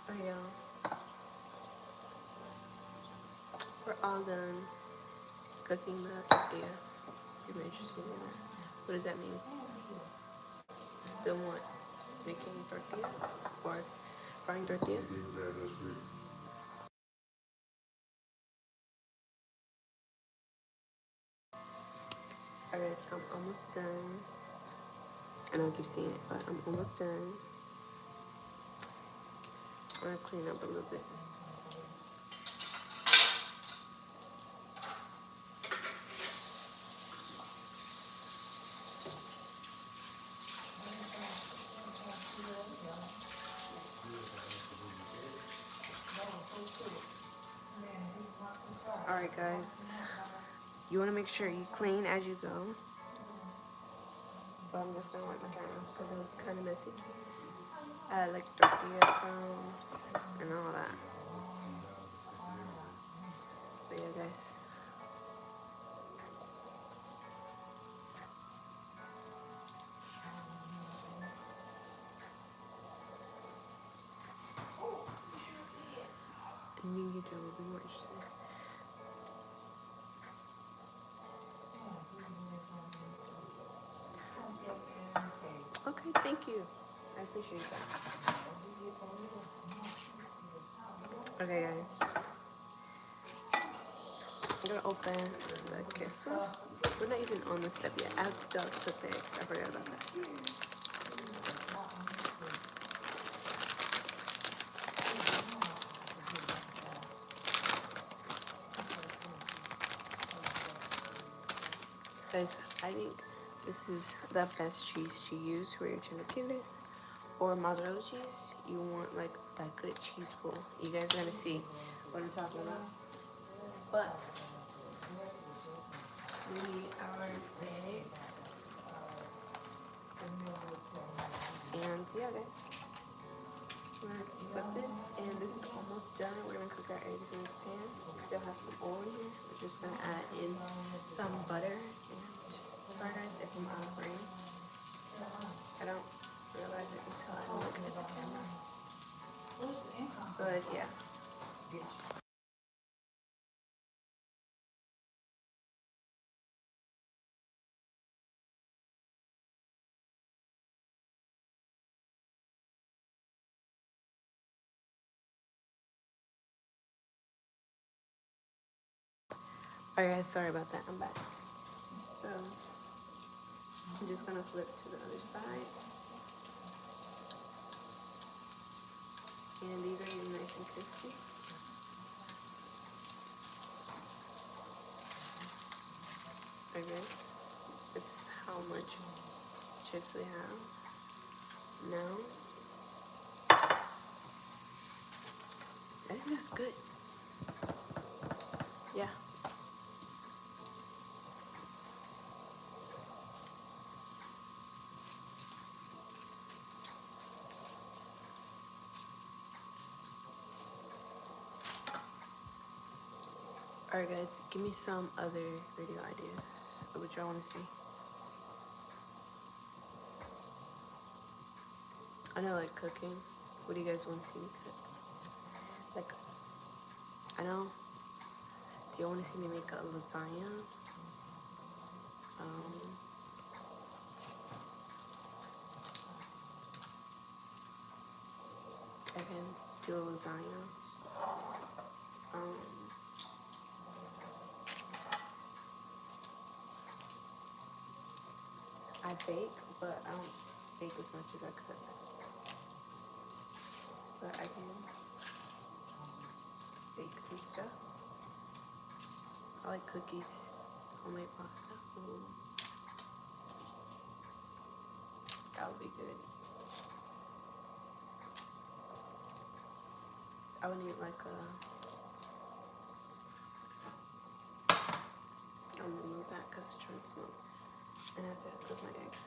Okay, y'all. We're all done cooking the tortillas. You're interested in that. What does that mean? Done what? Making tortillas? Or frying tortillas? Alright, I'm almost done. I know I keep saying it, but I'm almost done. I'm gonna clean up a little bit. Alright, guys. You want to make sure you clean as you go. But I'm just gonna wipe my camera because it was kind of messy. Like tortilla crumbs and all that. But yeah, guys. Ending video will be more interesting. Okay, thank you. I appreciate that. Okay, guys. I'm gonna open the queso. We're not even on the step yet. I still have to put the eggs. I forgot about that. Guys, I think this is the best cheese to use for your chilaquiles or mozzarella cheese. You want like that good cheese pull. You guys are gonna see what I'm talking about. But we need our egg. And yeah, guys. We're gonna put this, and this is almost done. We're gonna cook our eggs in this pan. We still have some oil here. We're just gonna add in some butter. And sorry guys if I'm out of frame. I don't realize it until I look at the camera. But yeah. Alright guys, sorry about that. I'm back. So I'm just gonna flip to the other side. And these are getting nice and crispy. Alright guys, this is how much chips we have. Now, I think that's good. yeah. Alright guys, give me some other video ideas of what y'all want to see. I know, like cooking. What do you guys want to see me cook? Like, I know. Do you want to see me make a lasagna? I can do a lasagna. I bake, but I don't bake as much as I cook. But I can bake some stuff. I like cookies, homemade pasta. Ooh. That would be good. I would need like a... I'm gonna remove that because it's trying to smoke. And I have to cook my eggs.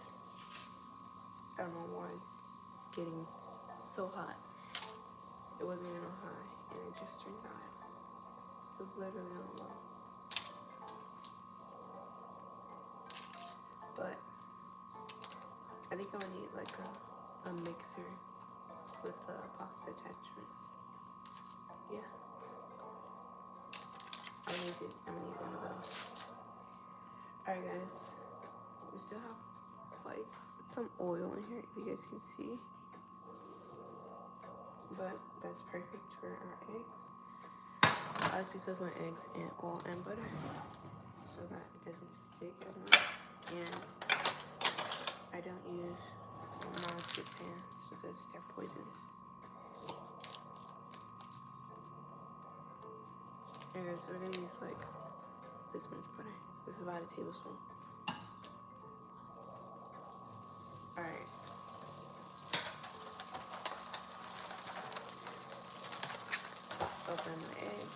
I don't know why it's getting so hot. It wasn't even on high and it just turned high. It was literally on low. But I think I'm gonna need like a mixer with a pasta attachment. Yeah. I'm gonna need one of those. Alright guys. We still have quite some oil in here, if you guys can see. But that's perfect for our eggs. I like to cook my eggs in oil and butter so that it doesn't stick as much. And I don't use non-stick pans because they're poisonous. Okay, so we're gonna use like this much butter. This is about a tablespoon. Alright. Open my eggs.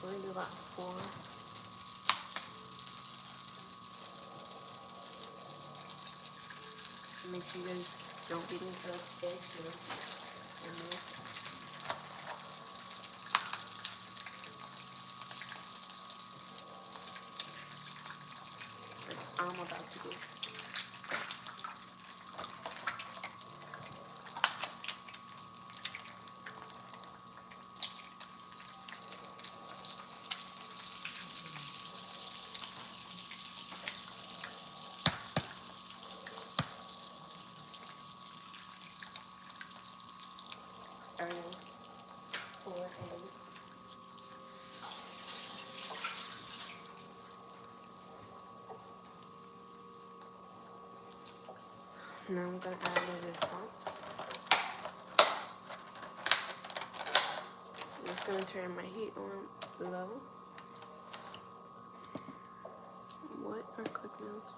We're gonna do about 4. Make sure you guys don't get into those eggs here. Like I'm about to do. Alright, 4 eggs. Now I'm gonna add a little bit of salt. I'm just gonna turn my heat on low. What are quick meals?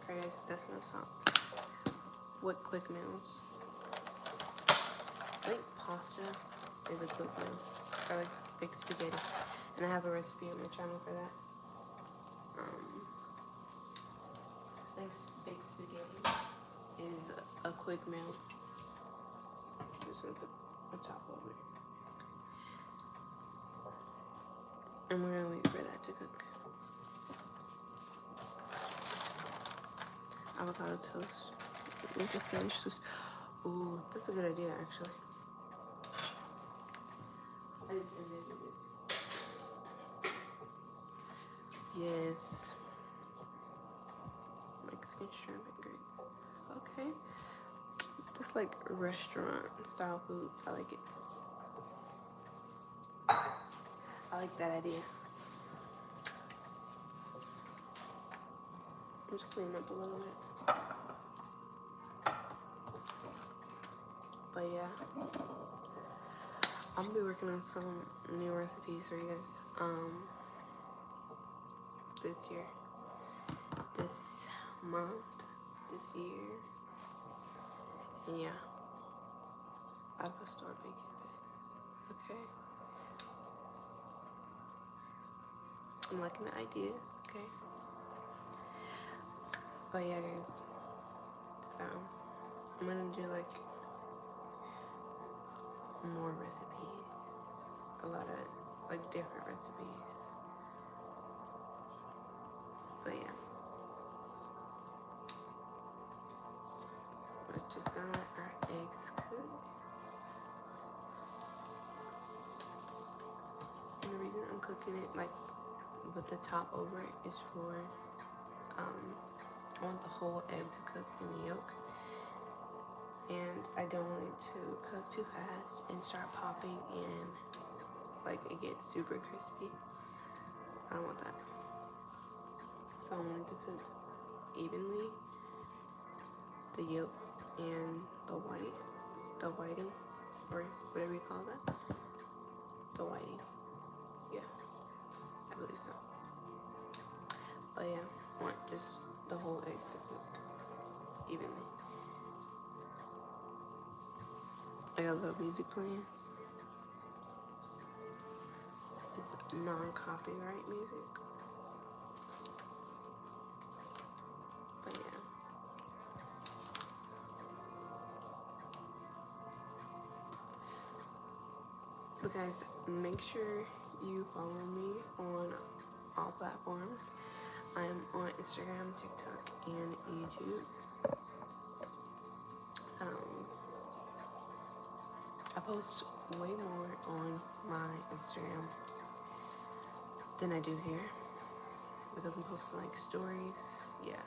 Alright guys, that's enough salt. What quick meals? I think pasta is a quick meal. I like baked spaghetti. And I have a recipe on my channel for that. I think baked spaghetti is a quick meal. I'm just gonna put a top over it. And we're gonna wait for that to cook. Avocado toast. Make a Spanish toast. Ooh, that's a good idea actually. I just envisioned it. Yes. Mexican shrimp and grits. Okay. That's like restaurant style foods. I like it. I like that idea. I'm just cleaning up a little bit. But yeah, I'm gonna be working on some new recipes for you guys this year, this month, this year. And yeah, I will start making it. Okay, I'm liking the ideas. Okay, but yeah, guys. So I'm gonna do like more recipes, a lot of like different recipes. But yeah, we're just gonna let our eggs cook. And the reason I'm cooking it like with the top over it is for I want the whole egg to cook in the yolk, and I don't want it to cook too fast and start popping and like it gets super crispy. I don't want that. So I want it to cook evenly, the yolk and the whiting, or whatever you call that, the whiting. Yeah, I believe so. But yeah, I want just the whole egg to cook evenly. I got a little music playing. It's non-copyright music. But yeah. But guys, make sure you follow me on all platforms. I'm on Instagram, TikTok, and YouTube. I post way more on my Instagram than I do here because I'm posting like stories. Yeah,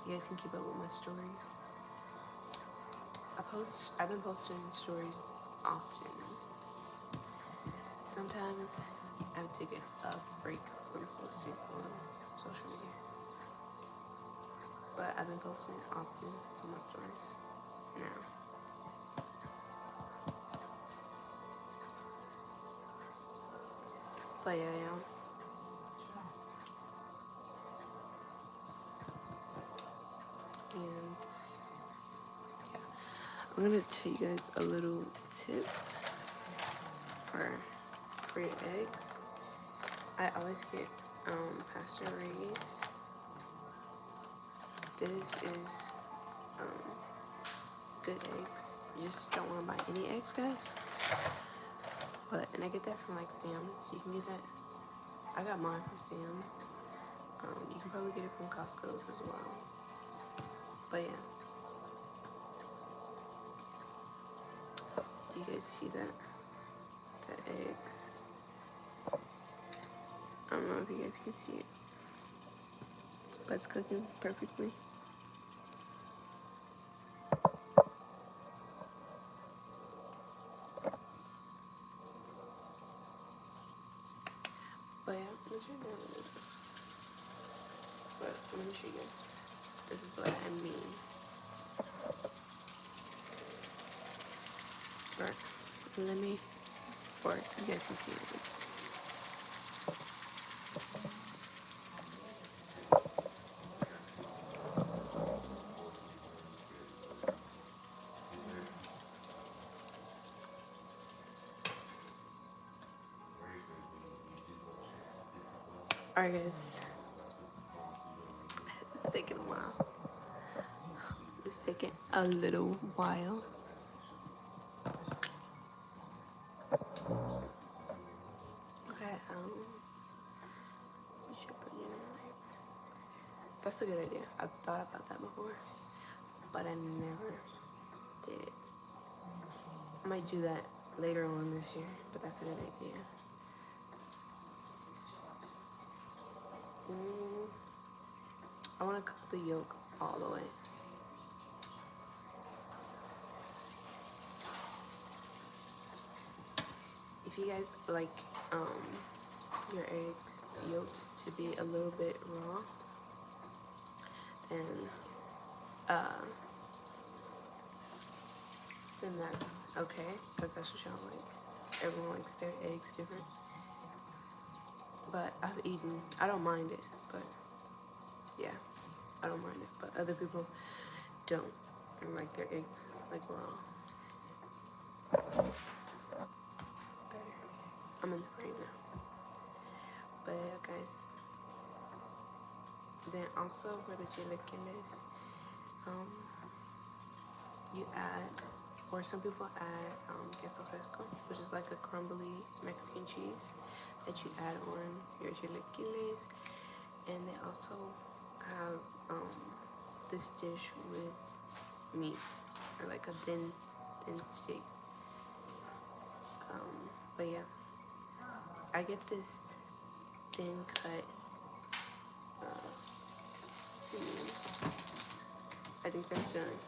you guys can keep up with my stories. I've been posting stories often. Sometimes I've taken a break from posting on social media, but I've been posting often on my stories now. But yeah, and yeah, I'm gonna tell you guys a little tip for your eggs. I always get pasture raised. This is good eggs. You just don't want to buy any eggs, guys. And I get that from like Sam's. You can get that. I got mine from Sam's. You can probably get it from Costco's as well. But yeah. Do you guys see that? The eggs. I don't know if you guys can see it. But it's cooking perfectly. But yeah, I'm gonna turn down a little bit. But let me show you guys. This is what I mean. Alright, let me, or you guys can see it. Alright guys, it's taking a while. It's taking a little while. Okay, you should put it in right. That's a good idea. I've thought about that before, but I never did it. I might do that later on this year, but that's a good idea. I want to cook the yolk all the way. If you guys like your eggs yolk to be a little bit raw, then then that's okay, because that's what y'all like. Everyone likes their eggs different. But I don't mind it, but yeah, I don't mind it. But other people don't and like their eggs like raw. Better. I'm in the frame now. But yeah, guys. Then also for the chilaquiles, you add, or some people add queso fresco, which is like a crumbly Mexican cheese that you add on your chilaquiles. And they also have this dish with meat, or like a thin steak. But yeah, I get this thin cut. I think that's done.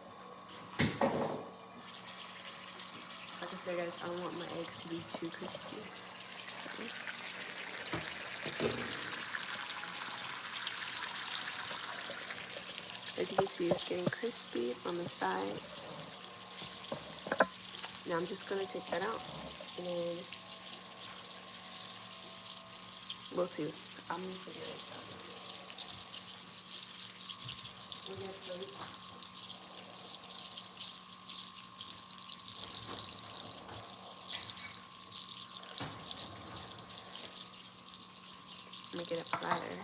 Like I said, guys, I don't want my eggs to be too crispy. As you can see, it's getting crispy on the sides. Now I'm just gonna take that out, and then we'll see. I'm gonna figure it out. We're gonna put it. I'm gonna get a platter.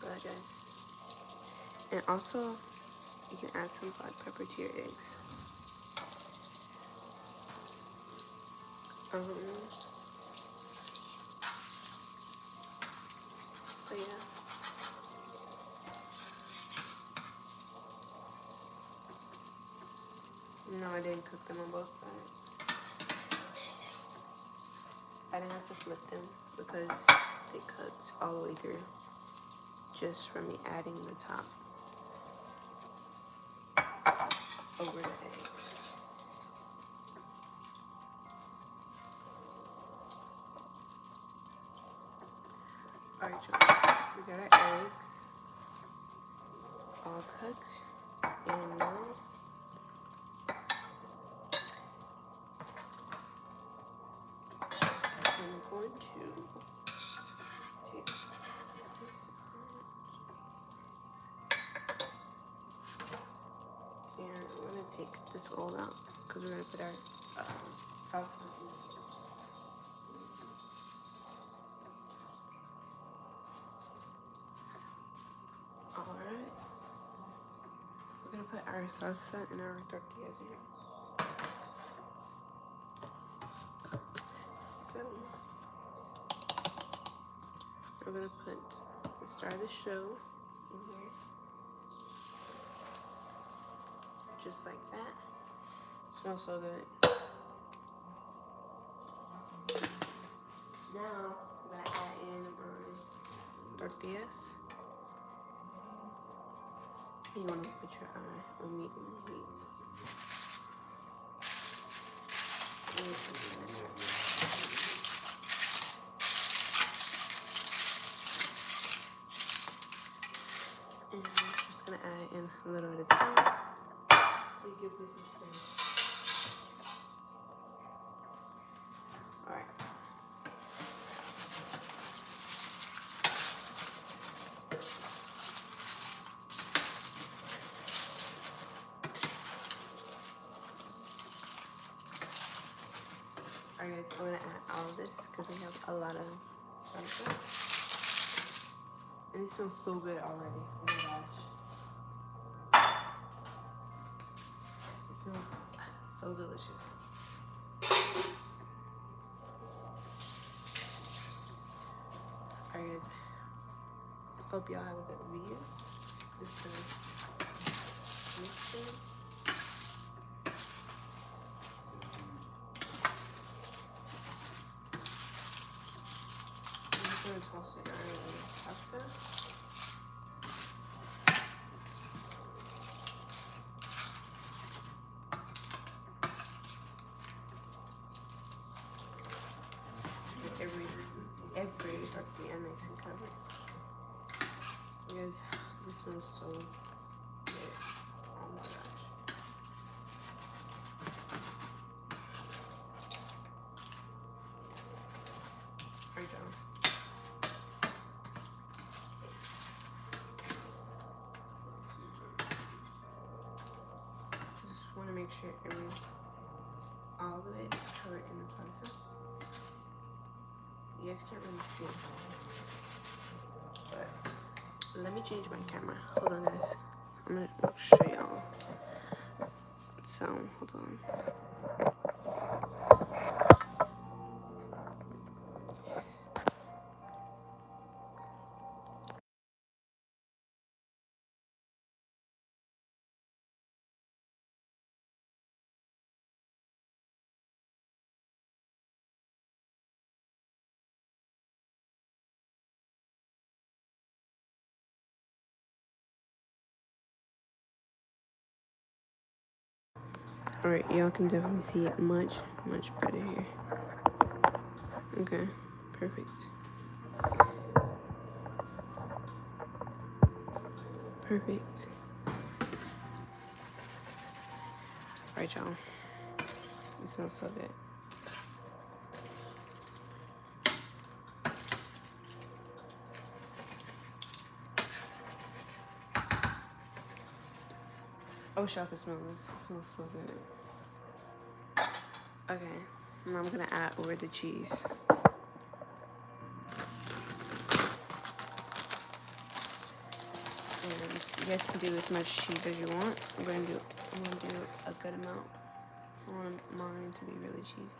Good, guys. And also, you can add some black pepper to your eggs. But yeah. No, I didn't cook them on both sides. I didn't have to flip them because they cooked all the way through just from me adding the top over the eggs. Alright, y'all. We got our eggs all cooked, and now I'm going to take this out. And I'm going to take this roll out because we're going to put our sauce on. Alright. We're going to put our salsa and our tortillas in here. So, we're going to put the star of the show in here. Just like that. Smells so good. Now, I'm going to add in my tortillas. You want to put your eye on meat and meat. And I'm just going to add in a little at a time. We give this a stir. Alright. Alright guys, I'm going to add all of this because we have a lot of salsa. And it smells so good already. Oh my gosh. It smells so delicious. Alright guys, hope y'all have a good video. Just gonna mix it. I'm just gonna toss it in the salsa. Guys, this smells so good. Oh my gosh. Alright, y'all. Just want to make sure all of it is covered in the salsa. You guys can't really see, but let me change my camera. Hold on, guys. I'm gonna show y'all. So, hold on. Alright, y'all can definitely see it much better here. Okay, perfect. Perfect. Alright, y'all. It smells so good. I wish y'all could smell this. It smells so good. Okay, now I'm gonna add over the cheese. And you guys can do as much cheese as you want. I'm gonna do a good amount. I want mine to be really cheesy.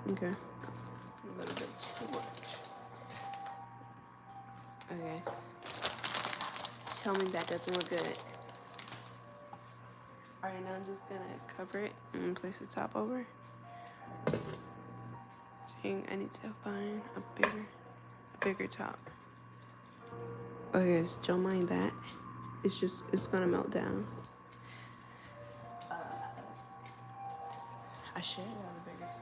Okay. A little bit too much. Okay, guys. Tell me that doesn't look good. Alright, now I'm just gonna cover it and place the top over. Dang, I need to find a bigger top. Okay, guys, don't mind that. It's gonna melt down. I should have a bigger top.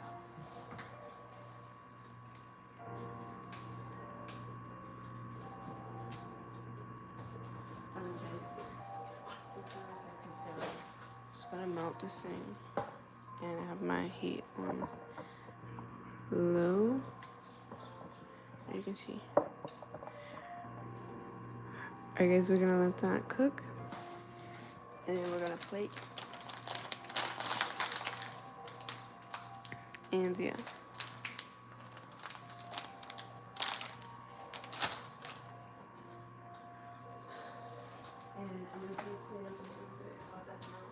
It's gonna melt the same. And I have my heat on low. You can see. Alright, guys, we're gonna let that cook. And then we're gonna plate. And yeah. And I'm just gonna clean up a little bit about that amount.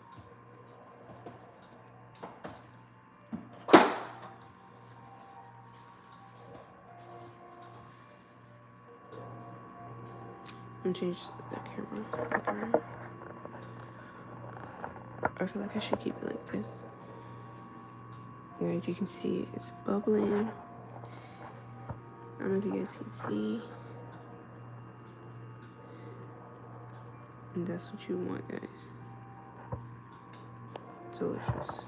I'm gonna change the camera. I feel like I should keep it like this. As you can see, it's bubbling. I don't know if you guys can see. And that's what you want, guys. Delicious.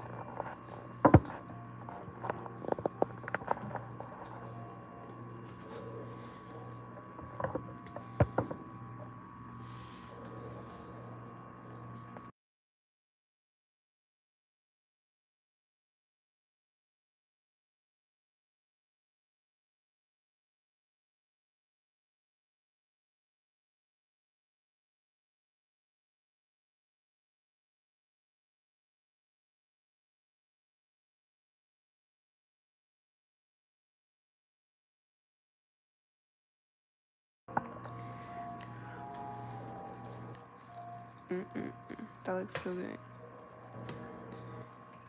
That looks so good.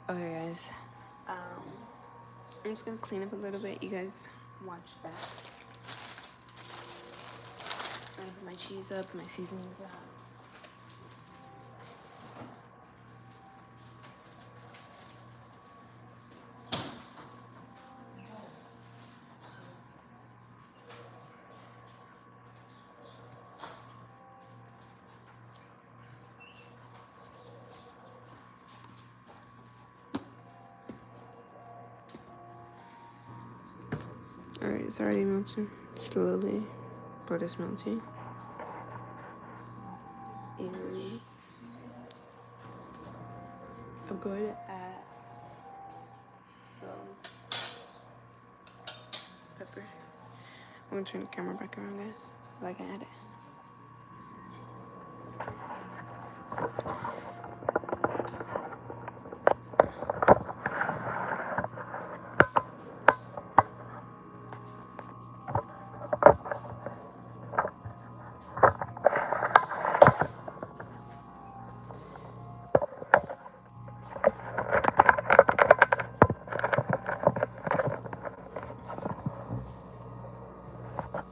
Okay, guys. I'm just gonna clean up a little bit. You guys watch that. I'm gonna put my cheese up, my seasonings up. Alright, it's already melting slowly, but it's melting. And I'm going to add some pepper. I'm gonna turn the camera back around, guys. Like I had it.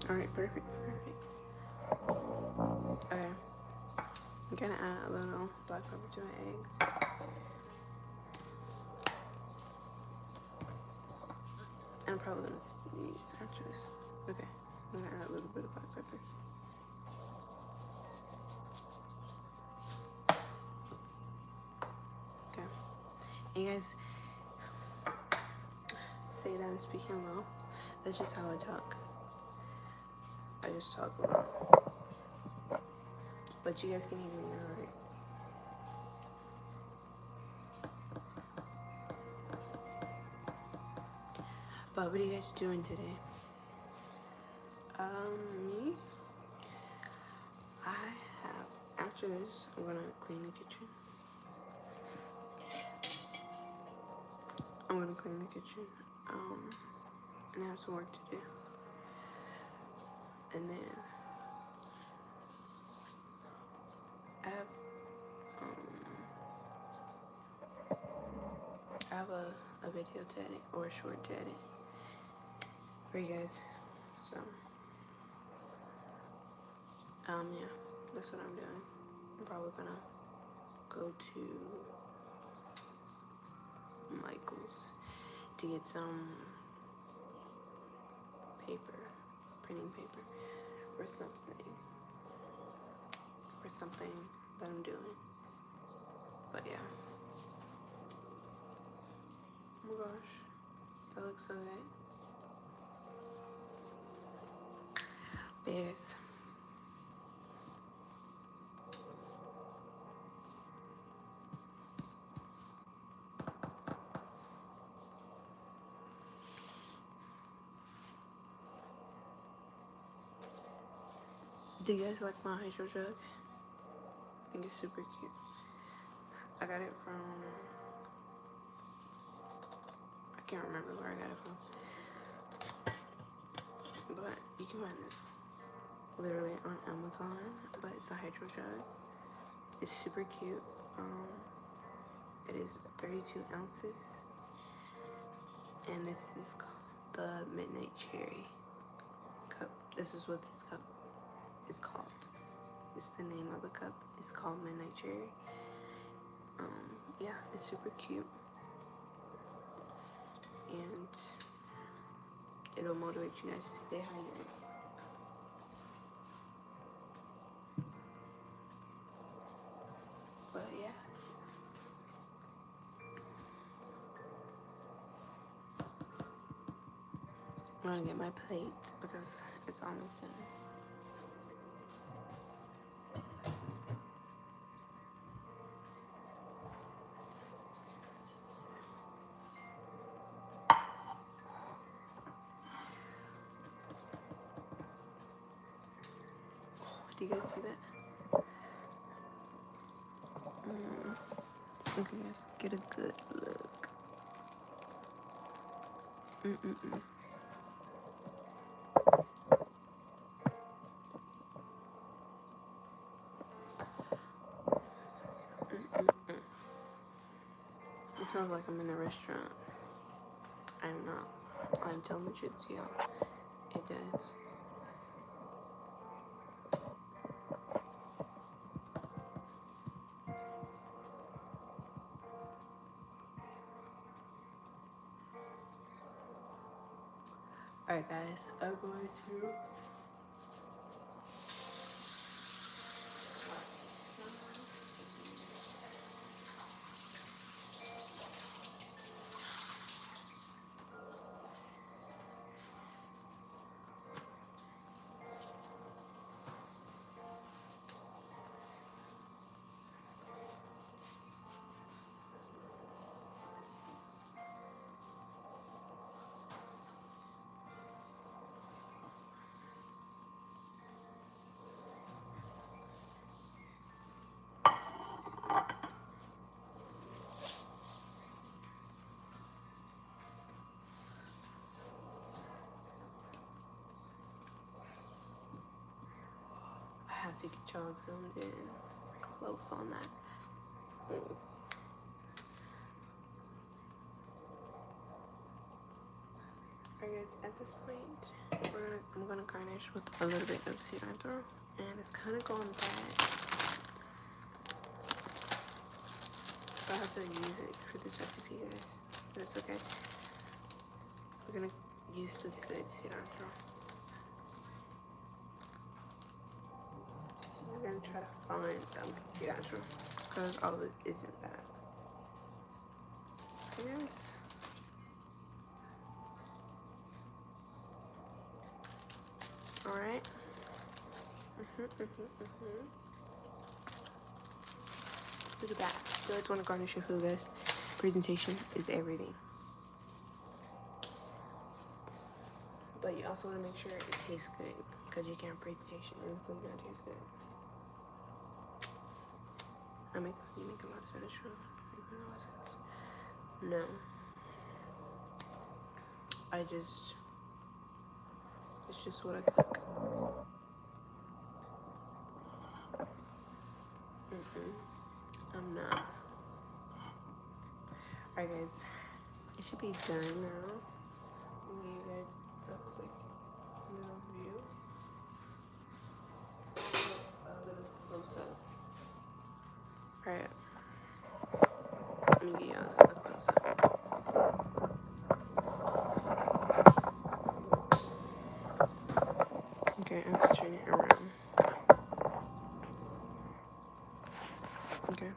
Alright, perfect. Okay. I'm gonna add a little black pepper to my eggs. I'm probably gonna sneeze after this. Okay. I'm gonna add a little bit of black pepper. Okay. And you guys say that I'm speaking low. That's just how I talk. I just talk low. But you guys can hear me now, right? But what are you guys doing today? Me? I have, after this, I'm gonna clean the kitchen. And I have some work to do. And then I have a video to edit, or a short to edit for you guys. So, yeah, that's what I'm doing. I'm probably gonna go to Michael's to get some paper, printing paper, for something that I'm doing. But yeah. Oh my gosh, that looks so good. But yes. Do you guys like my hydro jug? I think it's super cute. I got it from, I can't remember where I got it from. But you can find this literally on Amazon. But it's a hydro jug. It's super cute. It is 32 ounces. And this is called the Midnight Cherry cup. This is what this cup is called. It's the name of the cup. It's called Midnight Cherry. Yeah, it's super cute. And it'll motivate you guys to stay hydrated. But yeah. I'm gonna get my plate because it's almost done. Do you guys see that? Okay, guys, get a good look. It smells like I'm in a restaurant. I am not. I'm telling the truth to y'all. It does. Alright guys, I'm going to have to get y'all zoomed in close on that. Alright guys, at this point, I'm gonna garnish with a little bit of cilantro, and it's kind of going bad, so I have to use it for this recipe, guys. But it's okay. We're gonna use the good cilantro. We're gonna try to find some cilantro because all of it isn't bad. Yes. All right. Look at that. You always want to garnish your food, guys. Presentation is everything. But you also want to make sure it tastes good, because you can't have presentation and the food not taste good. You make a lot of spinach roll. No. It's just what I cook. I'm not. Alright guys, it should be done now. I'll give you guys a quick little view. A little close up. Alright. Let me give y'all a close up. Okay, I have to turn it around. Okay.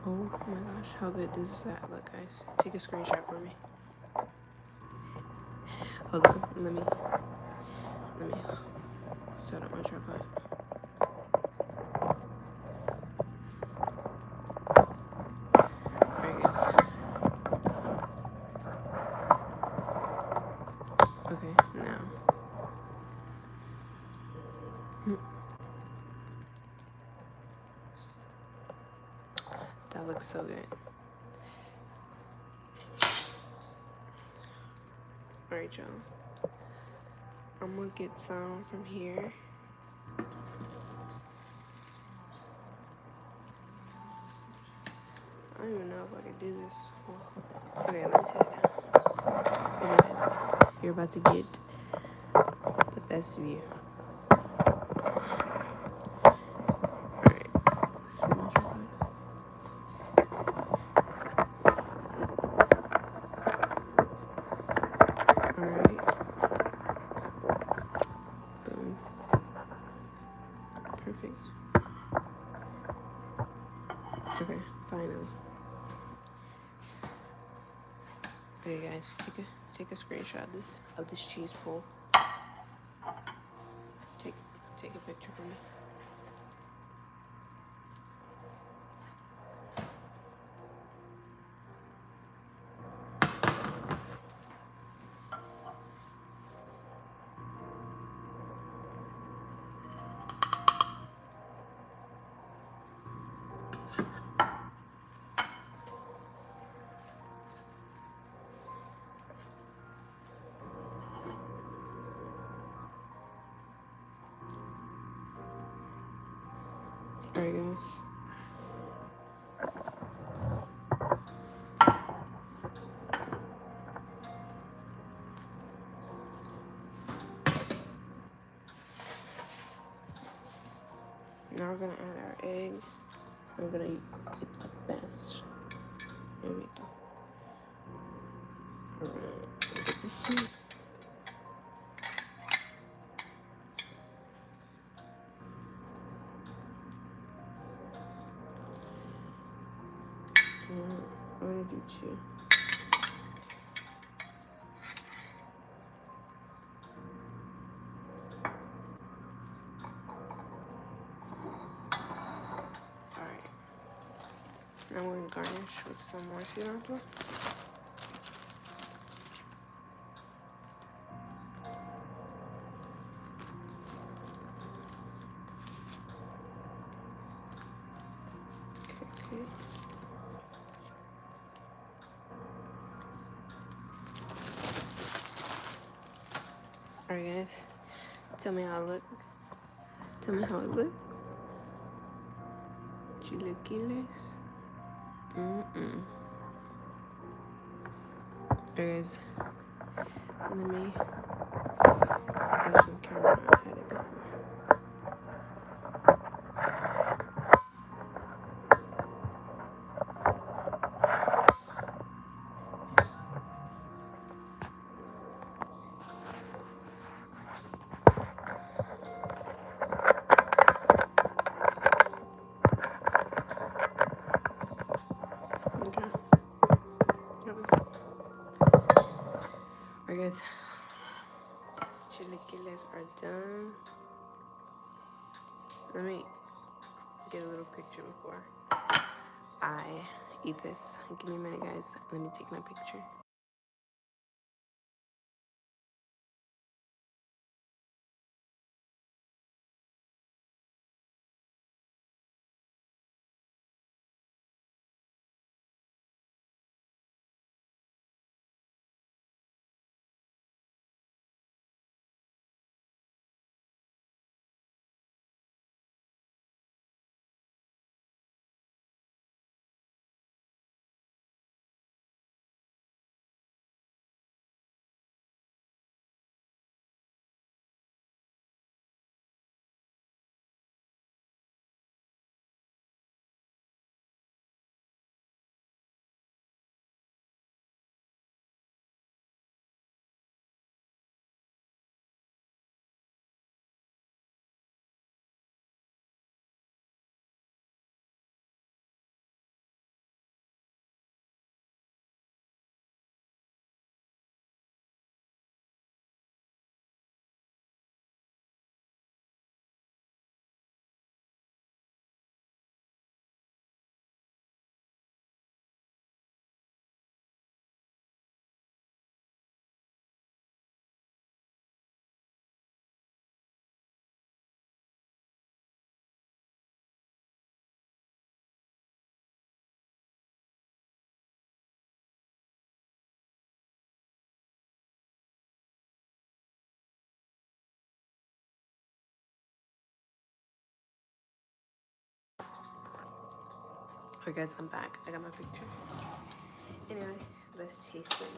Oh my gosh, how good does that look, guys? Take a screenshot for me. Hold on, let me set up my tripod. Alright guys. Okay, now. That looks so good. Alright, y'all. I'm gonna get some from here. I don't even know if I can do this. Okay, let me set it down. Okay, guys, you're about to get the best view. Alright. Alright. Boom. Perfect. Okay, finally. Okay guys, take a screenshot of this cheese pull. Take a picture for me. Alright guys. Now we're gonna add our egg. We're gonna get the best. There we go. Alright, get the soup. I'm gonna do 2. Alright. Now we're gonna garnish with some more cilantro. Okay. Alright guys, Tell me how it looks. Tell me how it looks. Chilaquiles. Guys, let me actually camera. I had it before. Okay. Alright guys, chilaquiles are done. Let me get a little picture before I eat this. Give me a minute guys, let me take my picture. Alright guys, I'm back. I got my picture. Anyway, let's taste it.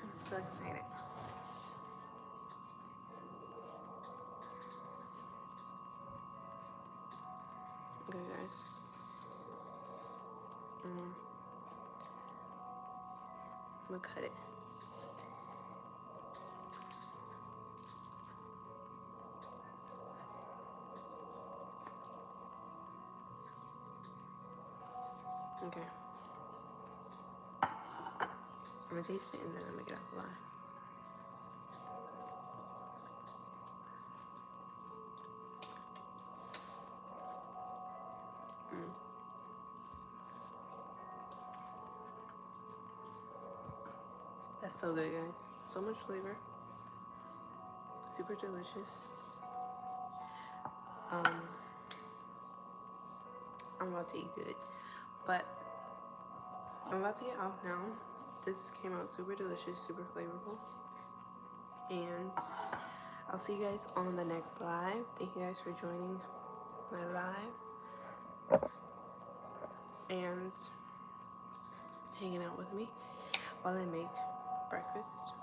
I'm so excited. Okay guys. I'm gonna cut it. Okay. I'm gonna taste it and then I'm gonna get out the line. That's so good, guys. So much flavor. Super delicious. I'm about to eat good, but I'm about to get off now. This came out super delicious, super flavorful, and I'll see you guys on the next live. Thank you guys for joining my live and hanging out with me while I make breakfast,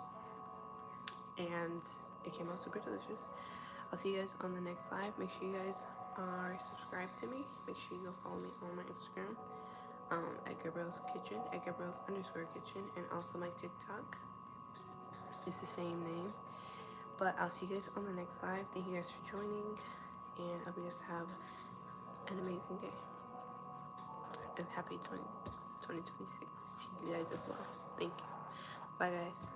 and it came out super delicious. I'll see you guys on the next live. Make sure you guys are subscribed to me. Make sure you go follow me on my Instagram at Gabrielle's Kitchen, at Gabrielle's_kitchen, and also my TikTok. It's the same name. But I'll see you guys on the next live. Thank you guys for joining, and I hope you guys have an amazing day. And happy 2026 to you guys as well. Thank you. Bye guys.